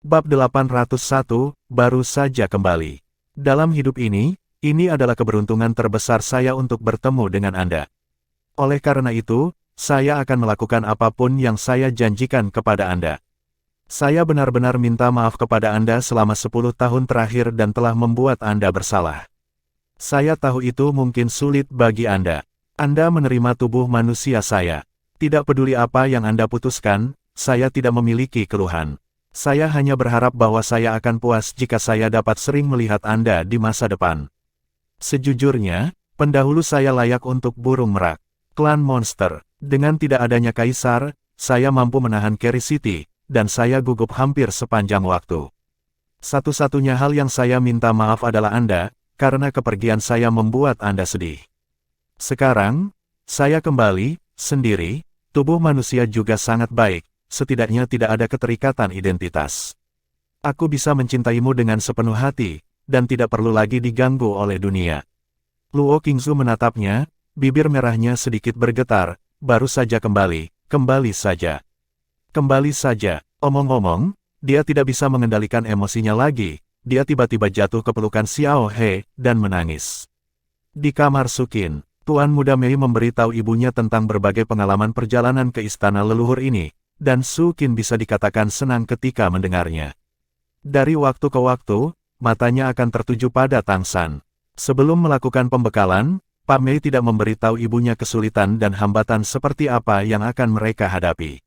Bab 801, baru saja kembali. Dalam hidup ini adalah keberuntungan terbesar saya untuk bertemu dengan Anda. Oleh karena itu, saya akan melakukan apapun yang saya janjikan kepada Anda. Saya benar-benar minta maaf kepada Anda selama 10 tahun terakhir dan telah membuat Anda bersalah. Saya tahu itu mungkin sulit bagi Anda. Anda menerima tubuh manusia saya. Tidak peduli apa yang Anda putuskan, saya tidak memiliki keluhan. Saya hanya berharap bahwa saya akan puas jika saya dapat sering melihat Anda di masa depan. Sejujurnya, pendahulu saya layak untuk burung merak. Klan monster. Dengan tidak adanya kaisar, saya mampu menahan Carry City, dan saya gugup hampir sepanjang waktu. Satu-satunya hal yang saya minta maaf adalah Anda, karena kepergian saya membuat Anda sedih. Sekarang, saya kembali, sendiri, tubuh manusia juga sangat baik, setidaknya tidak ada keterikatan identitas. Aku bisa mencintaimu dengan sepenuh hati, dan tidak perlu lagi diganggu oleh dunia. Luo Qingzu menatapnya, bibir merahnya sedikit bergetar, baru saja kembali saja. Kembali saja, omong-omong, dia tidak bisa mengendalikan emosinya lagi, dia tiba-tiba jatuh ke pelukan Xiao He, dan menangis. Di kamar Sukin, Tuan Muda Mei memberitahu ibunya tentang berbagai pengalaman perjalanan ke istana leluhur ini, dan Sukin bisa dikatakan senang ketika mendengarnya. Dari waktu ke waktu, matanya akan tertuju pada Tang San. Sebelum melakukan pembekalan, Pak Mei tidak memberitahu ibunya kesulitan dan hambatan seperti apa yang akan mereka hadapi.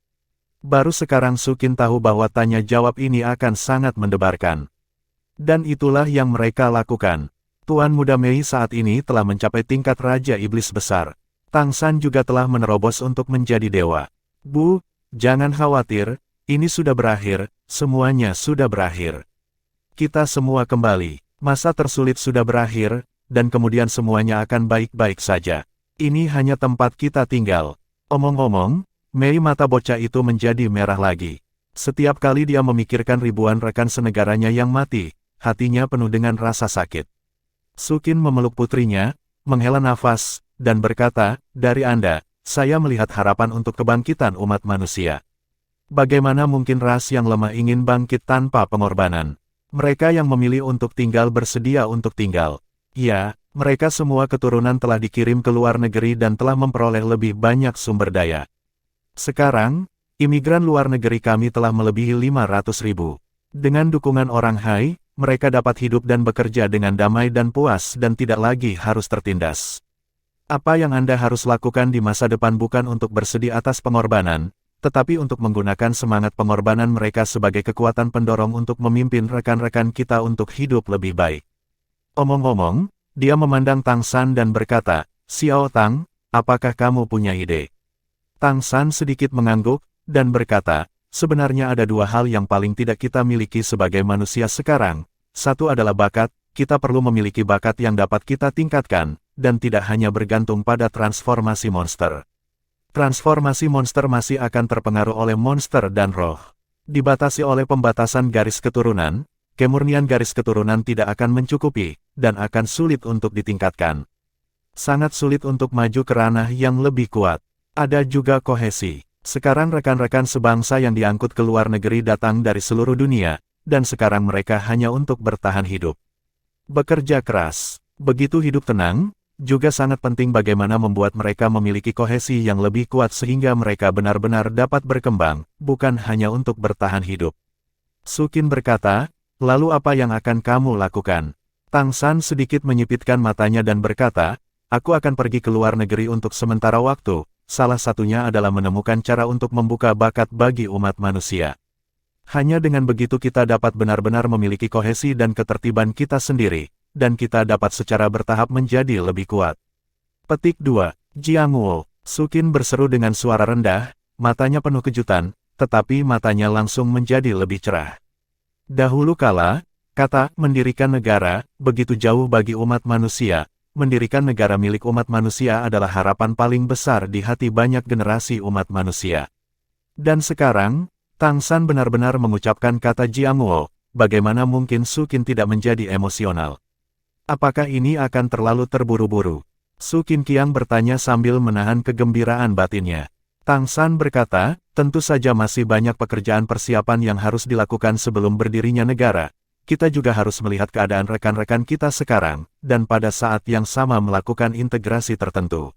Baru sekarang Sukin tahu bahwa tanya jawab ini akan sangat mendebarkan. Dan itulah yang mereka lakukan. Tuan Muda Mei saat ini telah mencapai tingkat Raja Iblis Besar. Tang San juga telah menerobos untuk menjadi dewa. Bu, jangan khawatir, ini sudah berakhir, semuanya sudah berakhir. Kita semua kembali, masa tersulit sudah berakhir, dan kemudian semuanya akan baik-baik saja. Ini hanya tempat kita tinggal. Omong-omong, Mei mata bocah itu menjadi merah lagi. Setiap kali dia memikirkan ribuan rekan senegaranya yang mati, hatinya penuh dengan rasa sakit. Sukin memeluk putrinya, menghela nafas, dan berkata, dari Anda, saya melihat harapan untuk kebangkitan umat manusia. Bagaimana mungkin ras yang lemah ingin bangkit tanpa pengorbanan? Mereka yang memilih untuk tinggal bersedia untuk tinggal. Ya, mereka semua keturunan telah dikirim ke luar negeri dan telah memperoleh lebih banyak sumber daya. Sekarang, imigran luar negeri kami telah melebihi 500.000. Dengan dukungan orang Hai, mereka dapat hidup dan bekerja dengan damai dan puas dan tidak lagi harus tertindas. Apa yang Anda harus lakukan di masa depan bukan untuk bersedih atas pengorbanan, tetapi untuk menggunakan semangat pengorbanan mereka sebagai kekuatan pendorong untuk memimpin rekan-rekan kita untuk hidup lebih baik. Omong-omong, dia memandang Tang San dan berkata, Xiao Tang, apakah kamu punya ide? Tang San sedikit mengangguk, dan berkata, sebenarnya ada dua hal yang paling tidak kita miliki sebagai manusia sekarang. Satu adalah bakat, kita perlu memiliki bakat yang dapat kita tingkatkan, dan tidak hanya bergantung pada transformasi monster. Transformasi monster masih akan terpengaruh oleh monster dan roh. Dibatasi oleh pembatasan garis keturunan, kemurnian garis keturunan tidak akan mencukupi, dan akan sulit untuk ditingkatkan. Sangat sulit untuk maju ke ranah yang lebih kuat. Ada juga kohesi. Sekarang rekan-rekan sebangsa yang diangkut ke luar negeri datang dari seluruh dunia, dan sekarang mereka hanya untuk bertahan hidup. Bekerja keras. Begitu hidup tenang, juga sangat penting bagaimana membuat mereka memiliki kohesi yang lebih kuat sehingga mereka benar-benar dapat berkembang, bukan hanya untuk bertahan hidup. Sukin berkata, lalu apa yang akan kamu lakukan? Tang San sedikit menyipitkan matanya dan berkata, aku akan pergi ke luar negeri untuk sementara waktu, salah satunya adalah menemukan cara untuk membuka bakat bagi umat manusia. Hanya dengan begitu kita dapat benar-benar memiliki kohesi dan ketertiban kita sendiri, dan kita dapat secara bertahap menjadi lebih kuat. Petik 2. Jiangwo. Sukin berseru dengan suara rendah, matanya penuh kejutan, tetapi matanya langsung menjadi lebih cerah. Dahulu kala, kata mendirikan negara, begitu jauh bagi umat manusia. Mendirikan negara milik umat manusia adalah harapan paling besar di hati banyak generasi umat manusia. Dan sekarang, Tang San benar-benar mengucapkan kata Jiangwo, bagaimana mungkin Sukin tidak menjadi emosional? Apakah ini akan terlalu terburu-buru? Su Qinqiang bertanya sambil menahan kegembiraan batinnya. Tang San berkata, tentu saja masih banyak pekerjaan persiapan yang harus dilakukan sebelum berdirinya negara. Kita juga harus melihat keadaan rekan-rekan kita sekarang, dan pada saat yang sama melakukan integrasi tertentu.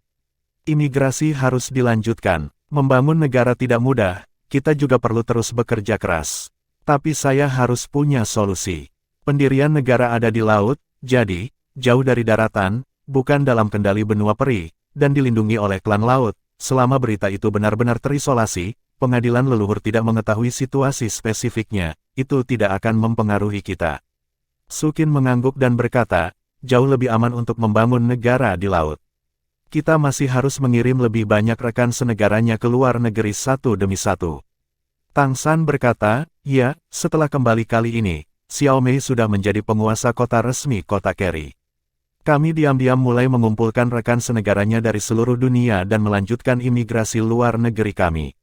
Imigrasi harus dilanjutkan. Membangun negara tidak mudah, kita juga perlu terus bekerja keras. Tapi saya harus punya solusi. Pendirian negara ada di laut, jadi, jauh dari daratan, bukan dalam kendali benua peri, dan dilindungi oleh klan laut. Selama berita itu benar-benar terisolasi, pengadilan leluhur tidak mengetahui situasi spesifiknya, itu tidak akan mempengaruhi kita. Sukin mengangguk dan berkata, jauh lebih aman untuk membangun negara di laut. Kita masih harus mengirim lebih banyak rekan senegaranya ke luar negeri satu demi satu. Tang San berkata, ya, setelah kembali kali ini, Xiao Mei sudah menjadi penguasa kota resmi kota Keri. Kami diam-diam mulai mengumpulkan rekan senegaranya dari seluruh dunia dan melanjutkan imigrasi luar negeri kami.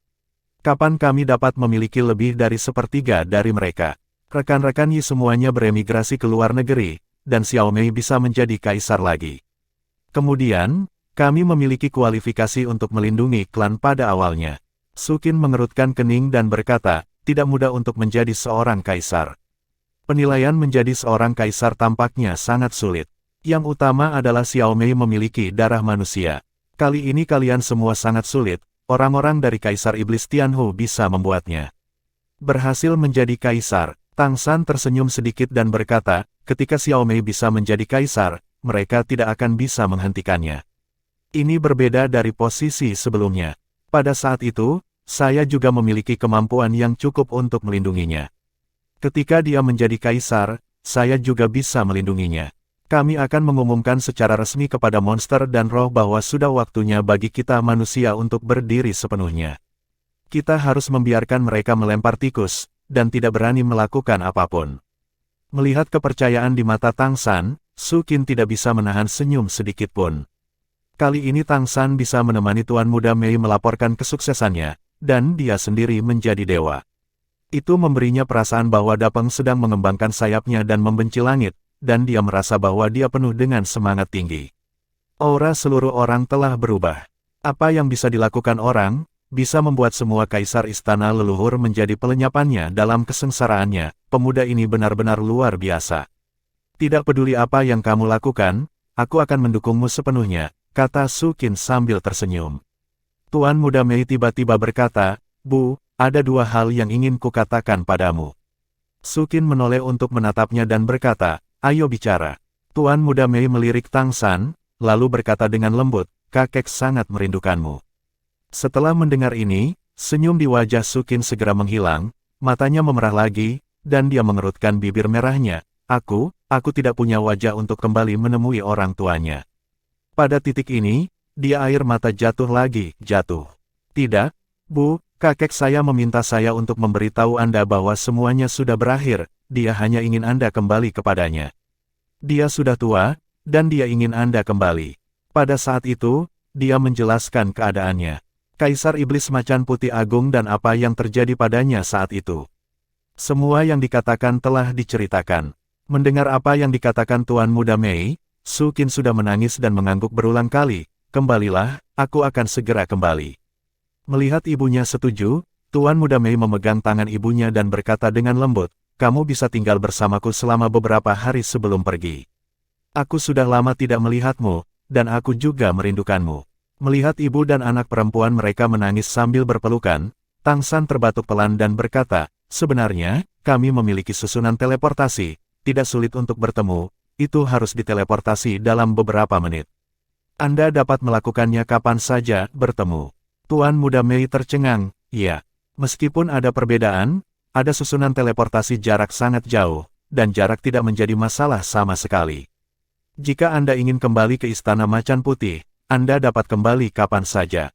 Kapan kami dapat memiliki lebih dari sepertiga dari mereka? Rekan-rekan Yi semuanya beremigrasi ke luar negeri, dan Xiao Mei bisa menjadi kaisar lagi. Kemudian, kami memiliki kualifikasi untuk melindungi klan pada awalnya. Sukin mengerutkan kening dan berkata, tidak mudah untuk menjadi seorang kaisar. Penilaian menjadi seorang kaisar tampaknya sangat sulit. Yang utama adalah Xiao Mei memiliki darah manusia. Kali ini kalian semua sangat sulit, orang-orang dari Kaisar Iblis Tianhu bisa membuatnya. Berhasil menjadi kaisar, Tang San tersenyum sedikit dan berkata, ketika Xiao Mei bisa menjadi kaisar, mereka tidak akan bisa menghentikannya. Ini berbeda dari posisi sebelumnya. Pada saat itu, saya juga memiliki kemampuan yang cukup untuk melindunginya. Ketika dia menjadi kaisar, saya juga bisa melindunginya. Kami akan mengumumkan secara resmi kepada monster dan roh bahwa sudah waktunya bagi kita manusia untuk berdiri sepenuhnya. Kita harus membiarkan mereka melempar tikus, dan tidak berani melakukan apapun. Melihat kepercayaan di mata Tang San, Sukin tidak bisa menahan senyum sedikit pun. Kali ini Tang San bisa menemani Tuan Muda Mei melaporkan kesuksesannya, dan dia sendiri menjadi dewa. Itu memberinya perasaan bahwa Dapeng sedang mengembangkan sayapnya dan membenci langit, dan dia merasa bahwa dia penuh dengan semangat tinggi. Aura seluruh orang telah berubah. Apa yang bisa dilakukan orang, bisa membuat semua kaisar istana leluhur menjadi pelenyapannya dalam kesengsaraannya. Pemuda ini benar-benar luar biasa. Tidak peduli apa yang kamu lakukan, aku akan mendukungmu sepenuhnya, kata Sukin sambil tersenyum. Tuan Muda Mei tiba-tiba berkata, Bu, ada dua hal yang ingin kukatakan padamu. Sukin menoleh untuk menatapnya dan berkata, ayo bicara. Tuan Muda Mei melirik Tang San, lalu berkata dengan lembut, kakek sangat merindukanmu. Setelah mendengar ini, senyum di wajah Sukin segera menghilang, matanya memerah lagi, dan dia mengerutkan bibir merahnya. Aku tidak punya wajah untuk kembali menemui orang tuanya. Pada titik ini, dia air mata jatuh lagi, jatuh. Tidak, Bu, kakek saya meminta saya untuk memberitahu Anda bahwa semuanya sudah berakhir. Dia hanya ingin Anda kembali kepadanya. Dia sudah tua, dan dia ingin Anda kembali. Pada saat itu, dia menjelaskan keadaannya. Kaisar Iblis Macan Putih Agung dan apa yang terjadi padanya saat itu. Semua yang dikatakan telah diceritakan. Mendengar apa yang dikatakan Tuan Muda Mei, Sukin sudah menangis dan mengangguk berulang kali. Kembalilah, aku akan segera kembali. Melihat ibunya setuju, Tuan Muda Mei memegang tangan ibunya dan berkata dengan lembut, kamu bisa tinggal bersamaku selama beberapa hari sebelum pergi. Aku sudah lama tidak melihatmu, dan aku juga merindukanmu. Melihat ibu dan anak perempuan mereka menangis sambil berpelukan, Tang San terbatuk pelan dan berkata, sebenarnya, kami memiliki susunan teleportasi, tidak sulit untuk bertemu, itu harus diteleportasi dalam beberapa menit. Anda dapat melakukannya kapan saja bertemu. Tuan Muda Mei tercengang, ya. Meskipun ada perbedaan, ada susunan teleportasi jarak sangat jauh, dan jarak tidak menjadi masalah sama sekali. Jika Anda ingin kembali ke Istana Macan Putih, Anda dapat kembali kapan saja.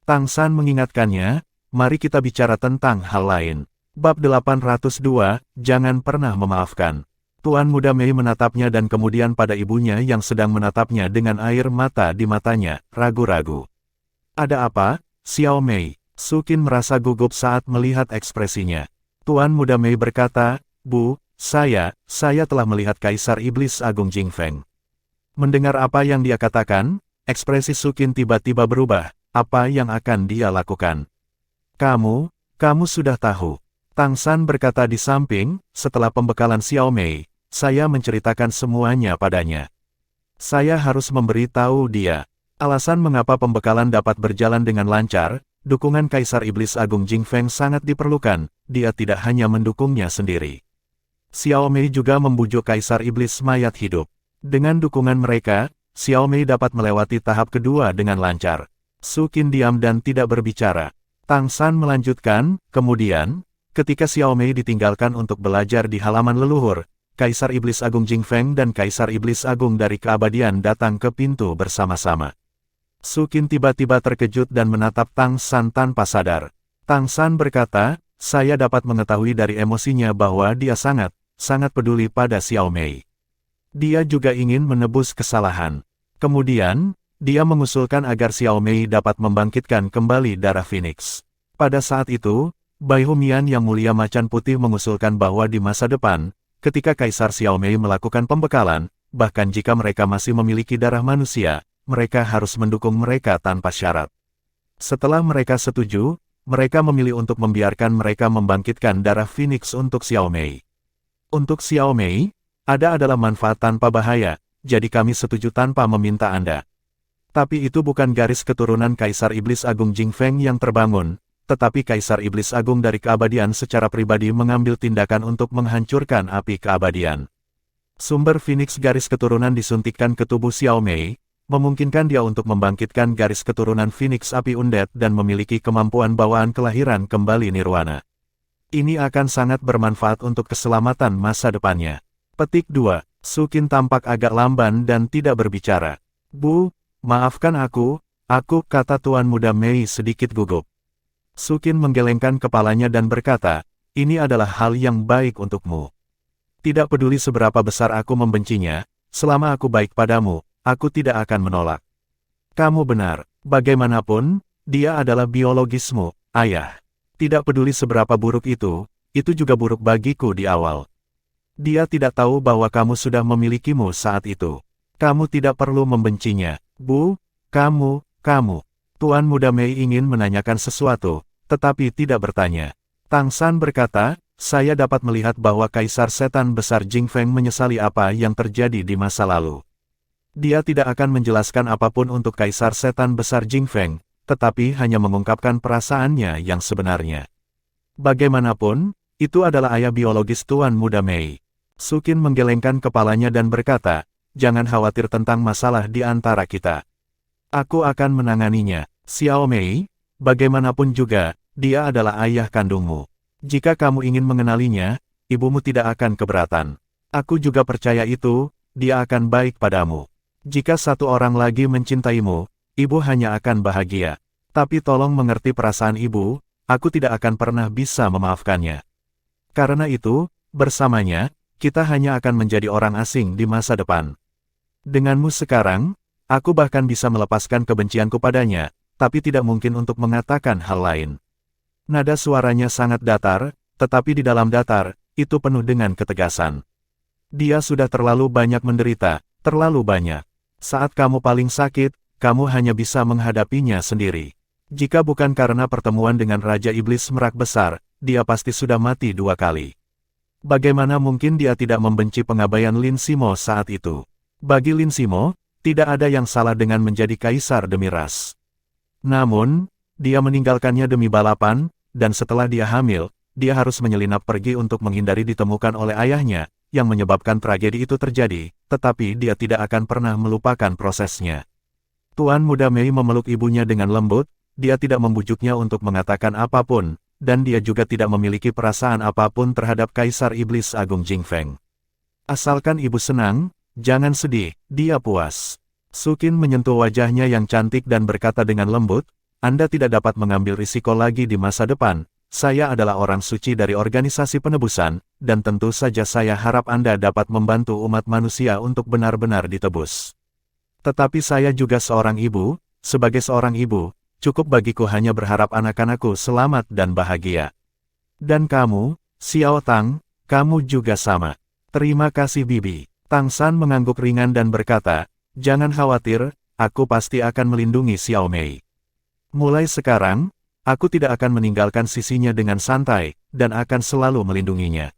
Tang San mengingatkannya, mari kita bicara tentang hal lain. Bab 802, jangan pernah memaafkan. Tuan Muda Mei menatapnya dan kemudian pada ibunya yang sedang menatapnya dengan air mata di matanya, ragu-ragu. Ada apa, Xiao Mei? Sukin merasa gugup saat melihat ekspresinya. Tuan Muda Mei berkata, Bu, saya telah melihat Kaisar Iblis Agung Jingfeng. Mendengar apa yang dia katakan, ekspresi Sukin tiba-tiba berubah, apa yang akan dia lakukan. Kamu sudah tahu. Tang San berkata di samping, setelah pembekalan Xiao Mei, saya menceritakan semuanya padanya. Saya harus memberitahu dia. Alasan mengapa pembekalan dapat berjalan dengan lancar, dukungan Kaisar Iblis Agung Jing Feng sangat diperlukan, dia tidak hanya mendukungnya sendiri. Xiao Mei juga membujuk Kaisar Iblis mayat hidup. Dengan dukungan mereka, Xiao Mei dapat melewati tahap kedua dengan lancar. Su Qin diam dan tidak berbicara. Tang San melanjutkan, kemudian, ketika Xiao Mei ditinggalkan untuk belajar di halaman leluhur, Kaisar Iblis Agung Jing Feng dan Kaisar Iblis Agung dari keabadian datang ke pintu bersama-sama. Su Qin tiba-tiba terkejut dan menatap Tang San tanpa sadar. Tang San berkata, saya dapat mengetahui dari emosinya bahwa dia sangat peduli pada Xiao Mei. Dia juga ingin menebus kesalahan. Kemudian, dia mengusulkan agar Xiao Mei dapat membangkitkan kembali darah Phoenix. Pada saat itu, Bai Humian yang mulia macan putih mengusulkan bahwa di masa depan, ketika Kaisar Xiao Mei melakukan pembekalan, bahkan jika mereka masih memiliki darah manusia, mereka harus mendukung mereka tanpa syarat. Setelah mereka setuju, mereka memilih untuk membiarkan mereka membangkitkan darah Phoenix untuk Xiao Mei. Untuk Xiao Mei, ada adalah manfaat tanpa bahaya, jadi kami setuju tanpa meminta Anda. Tapi itu bukan garis keturunan Kaisar Iblis Agung Jing Feng yang terbangun, tetapi Kaisar Iblis Agung dari keabadian secara pribadi mengambil tindakan untuk menghancurkan api keabadian. Sumber Phoenix garis keturunan disuntikkan ke tubuh Xiao Mei, memungkinkan dia untuk membangkitkan garis keturunan Phoenix api undead dan memiliki kemampuan bawaan kelahiran kembali nirwana. Ini akan sangat bermanfaat untuk keselamatan masa depannya. Petik 2. Su Qin tampak agak lamban dan tidak berbicara. Bu, maafkan aku, kata Tuan Muda Mei sedikit gugup. Su Qin menggelengkan kepalanya dan berkata, ini adalah hal yang baik untukmu. Tidak peduli seberapa besar aku membencinya, selama aku baik padamu, aku tidak akan menolak. Kamu benar, bagaimanapun, dia adalah biologismu, ayah. Tidak peduli seberapa buruk itu juga buruk bagiku di awal. Dia tidak tahu bahwa kamu sudah memilikimu saat itu. Kamu tidak perlu membencinya. Bu, kamu. Tuan Muda Mei ingin menanyakan sesuatu, tetapi tidak bertanya. Tang San berkata, saya dapat melihat bahwa Kaisar Setan Besar Jing Feng menyesali apa yang terjadi di masa lalu. Dia tidak akan menjelaskan apapun untuk Kaisar Setan Besar Jing Feng, tetapi hanya mengungkapkan perasaannya yang sebenarnya. Bagaimanapun, itu adalah ayah biologis Tuan Muda Mei. Su Qin menggelengkan kepalanya dan berkata, jangan khawatir tentang masalah di antara kita. Aku akan menanganinya. Xiao Mei, bagaimanapun juga, dia adalah ayah kandungmu. Jika kamu ingin mengenalinya, ibumu tidak akan keberatan. Aku juga percaya itu, dia akan baik padamu. Jika satu orang lagi mencintaimu, ibu hanya akan bahagia. Tapi tolong mengerti perasaan ibu, aku tidak akan pernah bisa memaafkannya. Karena itu, bersamanya, kita hanya akan menjadi orang asing di masa depan. Denganmu sekarang, aku bahkan bisa melepaskan kebencianku padanya, tapi tidak mungkin untuk mengatakan hal lain. Nada suaranya sangat datar, tetapi di dalam datar, itu penuh dengan ketegasan. Dia sudah terlalu banyak menderita, terlalu banyak. Saat kamu paling sakit, kamu hanya bisa menghadapinya sendiri. Jika bukan karena pertemuan dengan Raja Iblis Merak Besar, dia pasti sudah mati 2 kali. Bagaimana mungkin dia tidak membenci pengabaian Lin Simo saat itu? Bagi Lin Simo, tidak ada yang salah dengan menjadi kaisar demi ras. Namun, dia meninggalkannya demi balapan, dan setelah dia hamil, dia harus menyelinap pergi untuk menghindari ditemukan oleh ayahnya, yang menyebabkan tragedi itu terjadi, tetapi dia tidak akan pernah melupakan prosesnya. Tuan Muda Mei memeluk ibunya dengan lembut, dia tidak membujuknya untuk mengatakan apapun, dan dia juga tidak memiliki perasaan apapun terhadap Kaisar Iblis Agung Jing Feng. Asalkan ibu senang, jangan sedih, dia puas. Su Qin menyentuh wajahnya yang cantik dan berkata dengan lembut, Anda tidak dapat mengambil risiko lagi di masa depan. Saya adalah orang suci dari organisasi penebusan, dan tentu saja saya harap Anda dapat membantu umat manusia untuk benar-benar ditebus. Tetapi saya juga seorang ibu, sebagai seorang ibu, cukup bagiku hanya berharap anak-anakku selamat dan bahagia. Dan kamu, Xiao Tang, kamu juga sama. Terima kasih Bibi. Tang San mengangguk ringan dan berkata, jangan khawatir, aku pasti akan melindungi Xiao Mei. Mulai sekarang, aku tidak akan meninggalkan sisinya dengan santai, dan akan selalu melindunginya.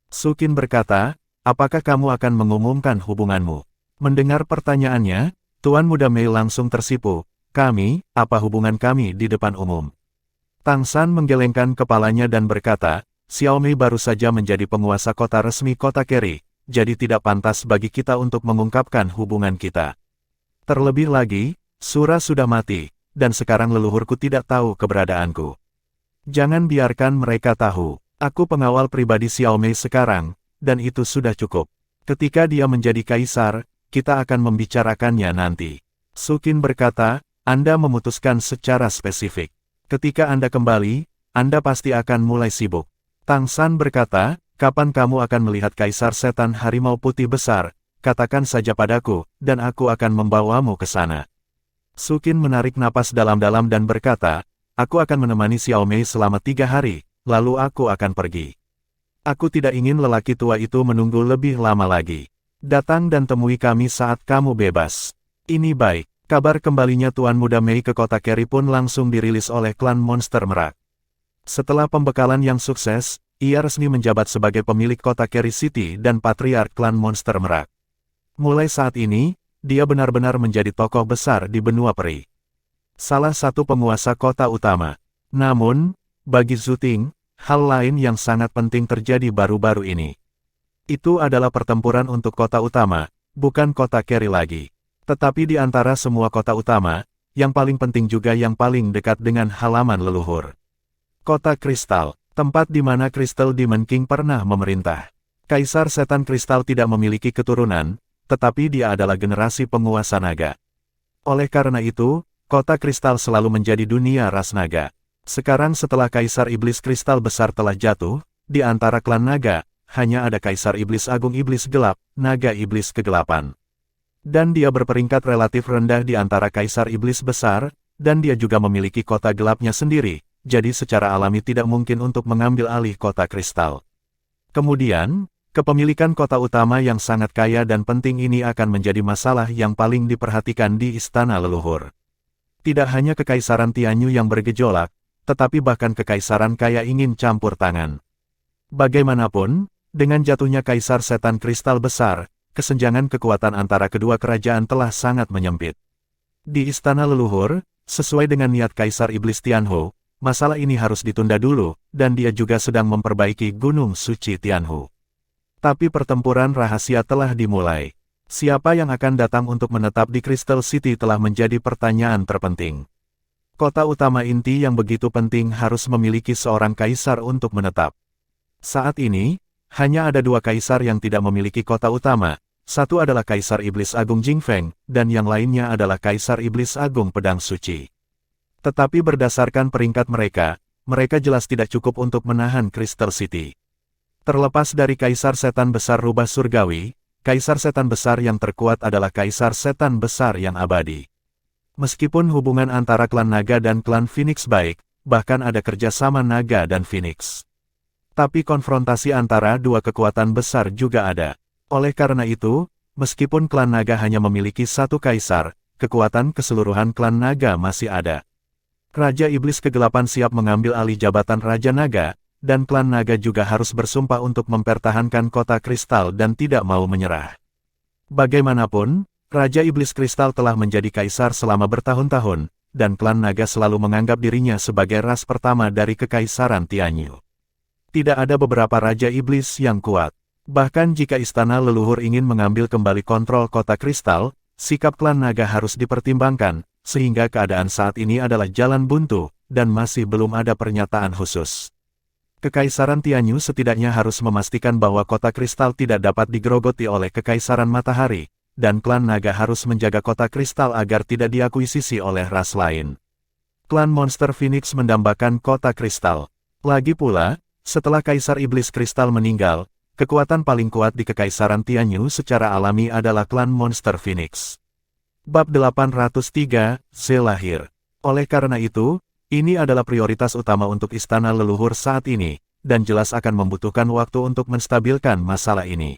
Sukin berkata, apakah kamu akan mengumumkan hubunganmu? Mendengar pertanyaannya, Tuan Muda Mei langsung tersipu. Kami, apa hubungan kami di depan umum? Tang San menggelengkan kepalanya dan berkata, Xiao Mei baru saja menjadi penguasa kota resmi kota Keri, jadi tidak pantas bagi kita untuk mengungkapkan hubungan kita. Terlebih lagi, Sura sudah mati, dan sekarang leluhurku tidak tahu keberadaanku. Jangan biarkan mereka tahu, aku pengawal pribadi Xiao Mei sekarang, dan itu sudah cukup. Ketika dia menjadi kaisar, kita akan membicarakannya nanti. Sukin berkata, Anda memutuskan secara spesifik. Ketika Anda kembali, Anda pasti akan mulai sibuk. Tang San berkata, kapan kamu akan melihat kaisar setan harimau putih besar? Katakan saja padaku, dan aku akan membawamu ke sana. Sukin menarik napas dalam-dalam dan berkata, aku akan menemani Xiao Mei selama 3 hari, lalu aku akan pergi. Aku tidak ingin lelaki tua itu menunggu lebih lama lagi. Datang dan temui kami saat kamu bebas. Ini baik. Kabar kembalinya Tuan Muda Mei ke kota Keri pun langsung dirilis oleh klan Monster Merak. Setelah pembekalan yang sukses, ia resmi menjabat sebagai pemilik kota Keri City dan patriark klan Monster Merak. Mulai saat ini, dia benar-benar menjadi tokoh besar di benua peri. Salah satu penguasa kota utama. Namun, bagi Zuting, hal lain yang sangat penting terjadi baru-baru ini. Itu adalah pertempuran untuk kota utama, bukan kota Keri lagi. Tetapi di antara semua kota utama, yang paling penting juga yang paling dekat dengan halaman leluhur. Kota Kristal, tempat di mana Crystal Demon King pernah memerintah. Kaisar Setan Kristal tidak memiliki keturunan, tetapi dia adalah generasi penguasa naga. Oleh karena itu, kota Kristal selalu menjadi dunia ras naga. Sekarang setelah Kaisar Iblis Kristal Besar telah jatuh, di antara klan naga, hanya ada Kaisar Iblis Agung Iblis Gelap, Naga Iblis Kegelapan. Dan dia berperingkat relatif rendah di antara Kaisar Iblis Besar, dan dia juga memiliki kota gelapnya sendiri, jadi secara alami tidak mungkin untuk mengambil alih kota Kristal. Kemudian, kepemilikan kota utama yang sangat kaya dan penting ini akan menjadi masalah yang paling diperhatikan di istana leluhur. Tidak hanya Kekaisaran Tianyu yang bergejolak, tetapi bahkan Kekaisaran Kaya ingin campur tangan. Bagaimanapun, dengan jatuhnya Kaisar Setan Kristal Besar, kesenjangan kekuatan antara kedua kerajaan telah sangat menyempit. Di istana leluhur, sesuai dengan niat Kaisar Iblis Tianhu, masalah ini harus ditunda dulu, dan dia juga sedang memperbaiki Gunung Suci Tianhu. Tapi pertempuran rahasia telah dimulai. Siapa yang akan datang untuk menetap di Crystal City telah menjadi pertanyaan terpenting. Kota utama inti yang begitu penting harus memiliki seorang kaisar untuk menetap. Saat ini, hanya ada 2 kaisar yang tidak memiliki kota utama. Satu adalah Kaisar Iblis Agung Jingfeng, dan yang lainnya adalah Kaisar Iblis Agung Pedang Suci. Tetapi berdasarkan peringkat mereka, mereka jelas tidak cukup untuk menahan Crystal City. Terlepas dari Kaisar Setan Besar Rubah Surgawi, Kaisar Setan Besar yang terkuat adalah Kaisar Setan Besar yang abadi. Meskipun hubungan antara klan Naga dan klan Phoenix baik, bahkan ada kerjasama Naga dan Phoenix. Tapi konfrontasi antara 2 kekuatan besar juga ada. Oleh karena itu, meskipun klan Naga hanya memiliki 1 kaisar, kekuatan keseluruhan klan Naga masih ada. Raja Iblis Kegelapan siap mengambil alih jabatan Raja Naga, dan klan Naga juga harus bersumpah untuk mempertahankan kota kristal dan tidak mau menyerah. Bagaimanapun, Raja Iblis Kristal telah menjadi kaisar selama bertahun-tahun, dan klan Naga selalu menganggap dirinya sebagai ras pertama dari Kekaisaran Tianyu. Tidak ada beberapa Raja Iblis yang kuat. Bahkan jika istana leluhur ingin mengambil kembali kontrol kota kristal, sikap klan Naga harus dipertimbangkan, sehingga keadaan saat ini adalah jalan buntu, dan masih belum ada pernyataan khusus. Kekaisaran Tianyu setidaknya harus memastikan bahwa kota kristal tidak dapat digerogoti oleh Kekaisaran Matahari, dan klan Naga harus menjaga kota kristal agar tidak diakuisisi oleh ras lain. Klan Monster Phoenix mendambakan kota kristal. Lagi pula, setelah Kaisar Iblis Kristal meninggal, kekuatan paling kuat di Kekaisaran Tianyu secara alami adalah klan Monster Phoenix. Bab 803, Z lahir. Oleh karena itu, ini adalah prioritas utama untuk istana leluhur saat ini, dan jelas akan membutuhkan waktu untuk menstabilkan masalah ini.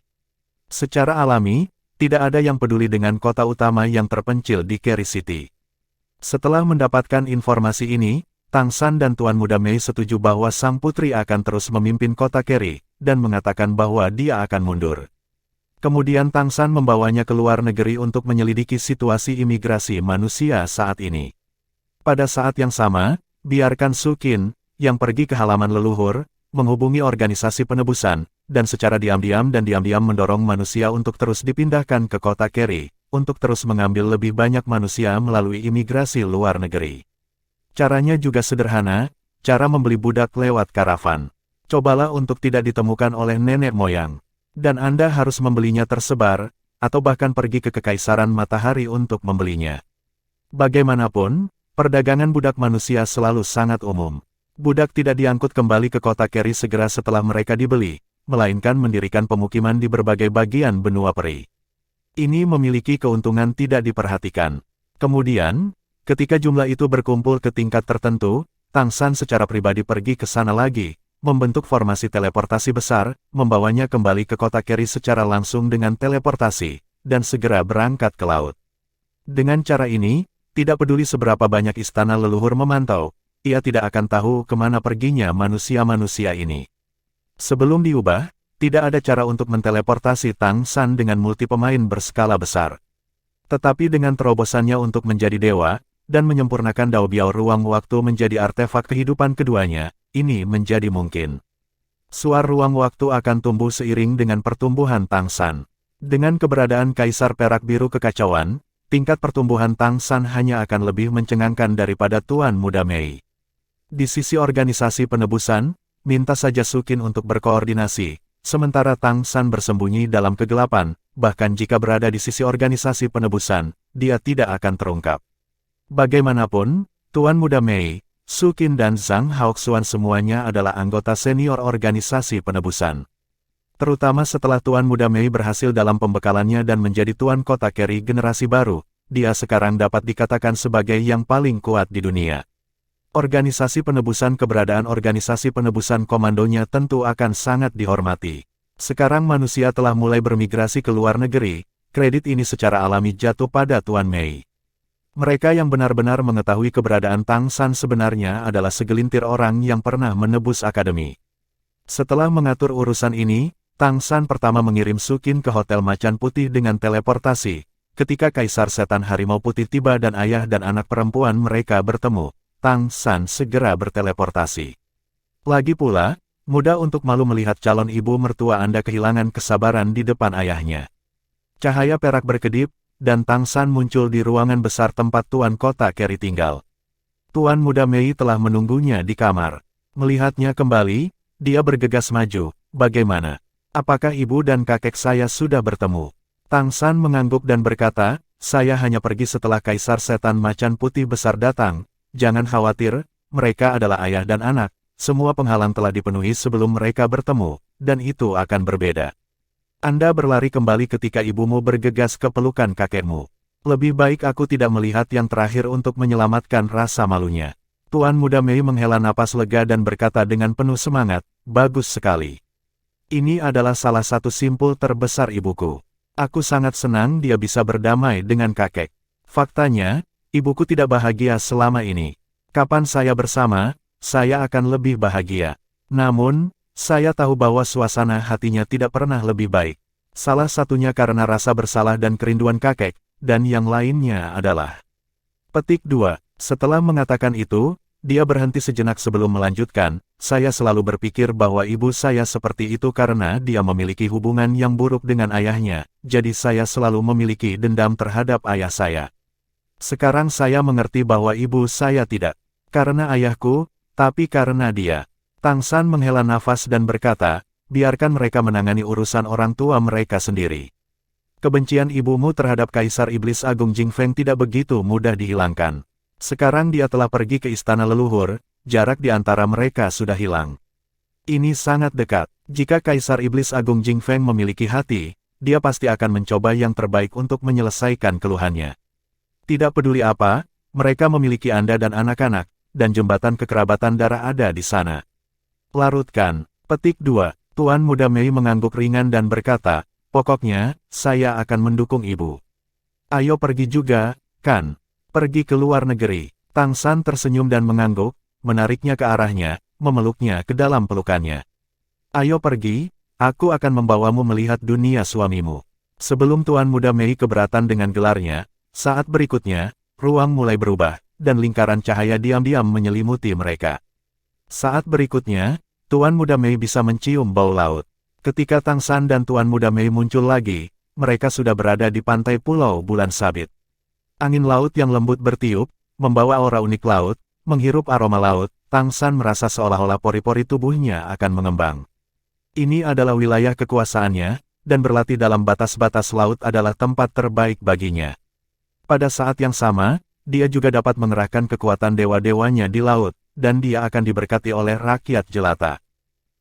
Secara alami, tidak ada yang peduli dengan kota utama yang terpencil di Keri City. Setelah mendapatkan informasi ini, Tang San dan Tuan Muda Mei setuju bahwa sang putri akan terus memimpin kota Keri, dan mengatakan bahwa dia akan mundur. Kemudian Tang San membawanya ke luar negeri untuk menyelidiki situasi imigrasi manusia saat ini. Pada saat yang sama, biarkan Su Qin, yang pergi ke halaman leluhur, menghubungi organisasi penebusan, dan secara diam-diam mendorong manusia untuk terus dipindahkan ke kota Keri, untuk terus mengambil lebih banyak manusia melalui imigrasi luar negeri. Caranya juga sederhana, cara membeli budak lewat karavan. Cobalah untuk tidak ditemukan oleh nenek moyang. Dan Anda harus membelinya tersebar, atau bahkan pergi ke Kekaisaran Matahari untuk membelinya. Bagaimanapun, perdagangan budak manusia selalu sangat umum. Budak tidak diangkut kembali ke kota Keri segera setelah mereka dibeli, melainkan mendirikan pemukiman di berbagai bagian benua peri. Ini memiliki keuntungan tidak diperhatikan. Kemudian, ketika jumlah itu berkumpul ke tingkat tertentu, Tang San secara pribadi pergi ke sana lagi, membentuk formasi teleportasi besar, membawanya kembali ke kota Keri secara langsung dengan teleportasi, dan segera berangkat ke laut. Dengan cara ini, tidak peduli seberapa banyak istana leluhur memantau, ia tidak akan tahu kemana perginya manusia-manusia ini. Sebelum diubah, tidak ada cara untuk menteleportasi Tang San dengan multi pemain berskala besar. Tetapi dengan terobosannya untuk menjadi dewa, dan menyempurnakan Dao Biao ruang waktu menjadi artefak kehidupan keduanya, ini menjadi mungkin. Suar ruang waktu akan tumbuh seiring dengan pertumbuhan Tang San. Dengan keberadaan Kaisar Perak Biru Kekacauan, tingkat pertumbuhan Tang San hanya akan lebih mencengangkan daripada Tuan Muda Mei. Di sisi organisasi penebusan, minta saja Su Qin untuk berkoordinasi, sementara Tang San bersembunyi dalam kegelapan, bahkan jika berada di sisi organisasi penebusan, dia tidak akan terungkap. Bagaimanapun, Tuan Muda Mei, Su Qin dan Zhang Haoxuan semuanya adalah anggota senior organisasi penebusan. Terutama setelah Tuan Muda Mei berhasil dalam pembekalannya dan menjadi Tuan Kota Keri generasi baru, dia sekarang dapat dikatakan sebagai yang paling kuat di dunia. Organisasi penebusan keberadaan organisasi penebusan komandonya tentu akan sangat dihormati. Sekarang manusia telah mulai bermigrasi ke luar negeri, kredit ini secara alami jatuh pada Tuan Mei. Mereka yang benar-benar mengetahui keberadaan Tang San sebenarnya adalah segelintir orang yang pernah menebus akademi. Setelah mengatur urusan ini, Tang San pertama mengirim Su Qin ke Hotel Macan Putih dengan teleportasi. Ketika Kaisar Setan Harimau Putih tiba dan ayah dan anak perempuan mereka bertemu, Tang San segera berteleportasi. Lagi pula, mudah untuk malu melihat calon ibu mertua Anda kehilangan kesabaran di depan ayahnya. Cahaya perak berkedip, dan Tang San muncul di ruangan besar tempat Tuan Kota Keri tinggal. Tuan Muda Mei telah menunggunya di kamar. Melihatnya kembali, dia bergegas maju. Bagaimana? Apakah ibu dan kakek saya sudah bertemu? Tang San mengangguk dan berkata, saya hanya pergi setelah Kaisar Setan Macan Putih besar datang. Jangan khawatir, mereka adalah ayah dan anak, semua penghalang telah dipenuhi sebelum mereka bertemu, dan itu akan berbeda. Anda berlari kembali ketika ibumu bergegas ke pelukan kakekmu. Lebih baik aku tidak melihat yang terakhir untuk menyelamatkan rasa malunya. Tuan Muda Mei menghela napas lega dan berkata dengan penuh semangat, bagus sekali. Ini adalah salah satu simpul terbesar ibuku. Aku sangat senang dia bisa berdamai dengan kakek. Faktanya, ibuku tidak bahagia selama ini. Kapan saya bersama, saya akan lebih bahagia. Namun, saya tahu bahwa suasana hatinya tidak pernah lebih baik. Salah satunya karena rasa bersalah dan kerinduan kakek, dan yang lainnya adalah... Petik 2. Setelah mengatakan itu, dia berhenti sejenak sebelum melanjutkan, saya selalu berpikir bahwa ibu saya seperti itu karena dia memiliki hubungan yang buruk dengan ayahnya, jadi saya selalu memiliki dendam terhadap ayah saya. Sekarang saya mengerti bahwa ibu saya tidak karena ayahku, tapi karena dia. Tang San menghela nafas dan berkata, biarkan mereka menangani urusan orang tua mereka sendiri. Kebencian ibumu terhadap Kaisar Iblis Agung Jing Feng tidak begitu mudah dihilangkan. Sekarang dia telah pergi ke istana leluhur, jarak di antara mereka sudah hilang. Ini sangat dekat. Jika Kaisar Iblis Agung Jing Feng memiliki hati, dia pasti akan mencoba yang terbaik untuk menyelesaikan keluhannya. Tidak peduli apa, mereka memiliki Anda dan anak-anak, dan jembatan kekerabatan darah ada di sana. Larutkan. Petik 2. Tuan Muda Mei mengangguk ringan dan berkata, pokoknya, saya akan mendukung ibu. Ayo pergi juga, kan? Pergi ke luar negeri. Tang San tersenyum dan mengangguk, menariknya ke arahnya, memeluknya ke dalam pelukannya. Ayo pergi, aku akan membawamu melihat dunia suamimu. Sebelum Tuan Muda Mei keberatan dengan gelarnya, saat berikutnya, ruang mulai berubah, dan lingkaran cahaya diam-diam menyelimuti mereka. Saat berikutnya, Tuan Muda Mei bisa mencium bau laut. Ketika Tang San dan Tuan Muda Mei muncul lagi, mereka sudah berada di pantai Pulau Bulan Sabit. Angin laut yang lembut bertiup, membawa aura unik laut, menghirup aroma laut. Tang San merasa seolah-olah pori-pori tubuhnya akan mengembang. Ini adalah wilayah kekuasaannya, dan berlatih dalam batas-batas laut adalah tempat terbaik baginya. Pada saat yang sama, dia juga dapat mengerahkan kekuatan dewa-dewanya di laut, dan dia akan diberkati oleh rakyat jelata.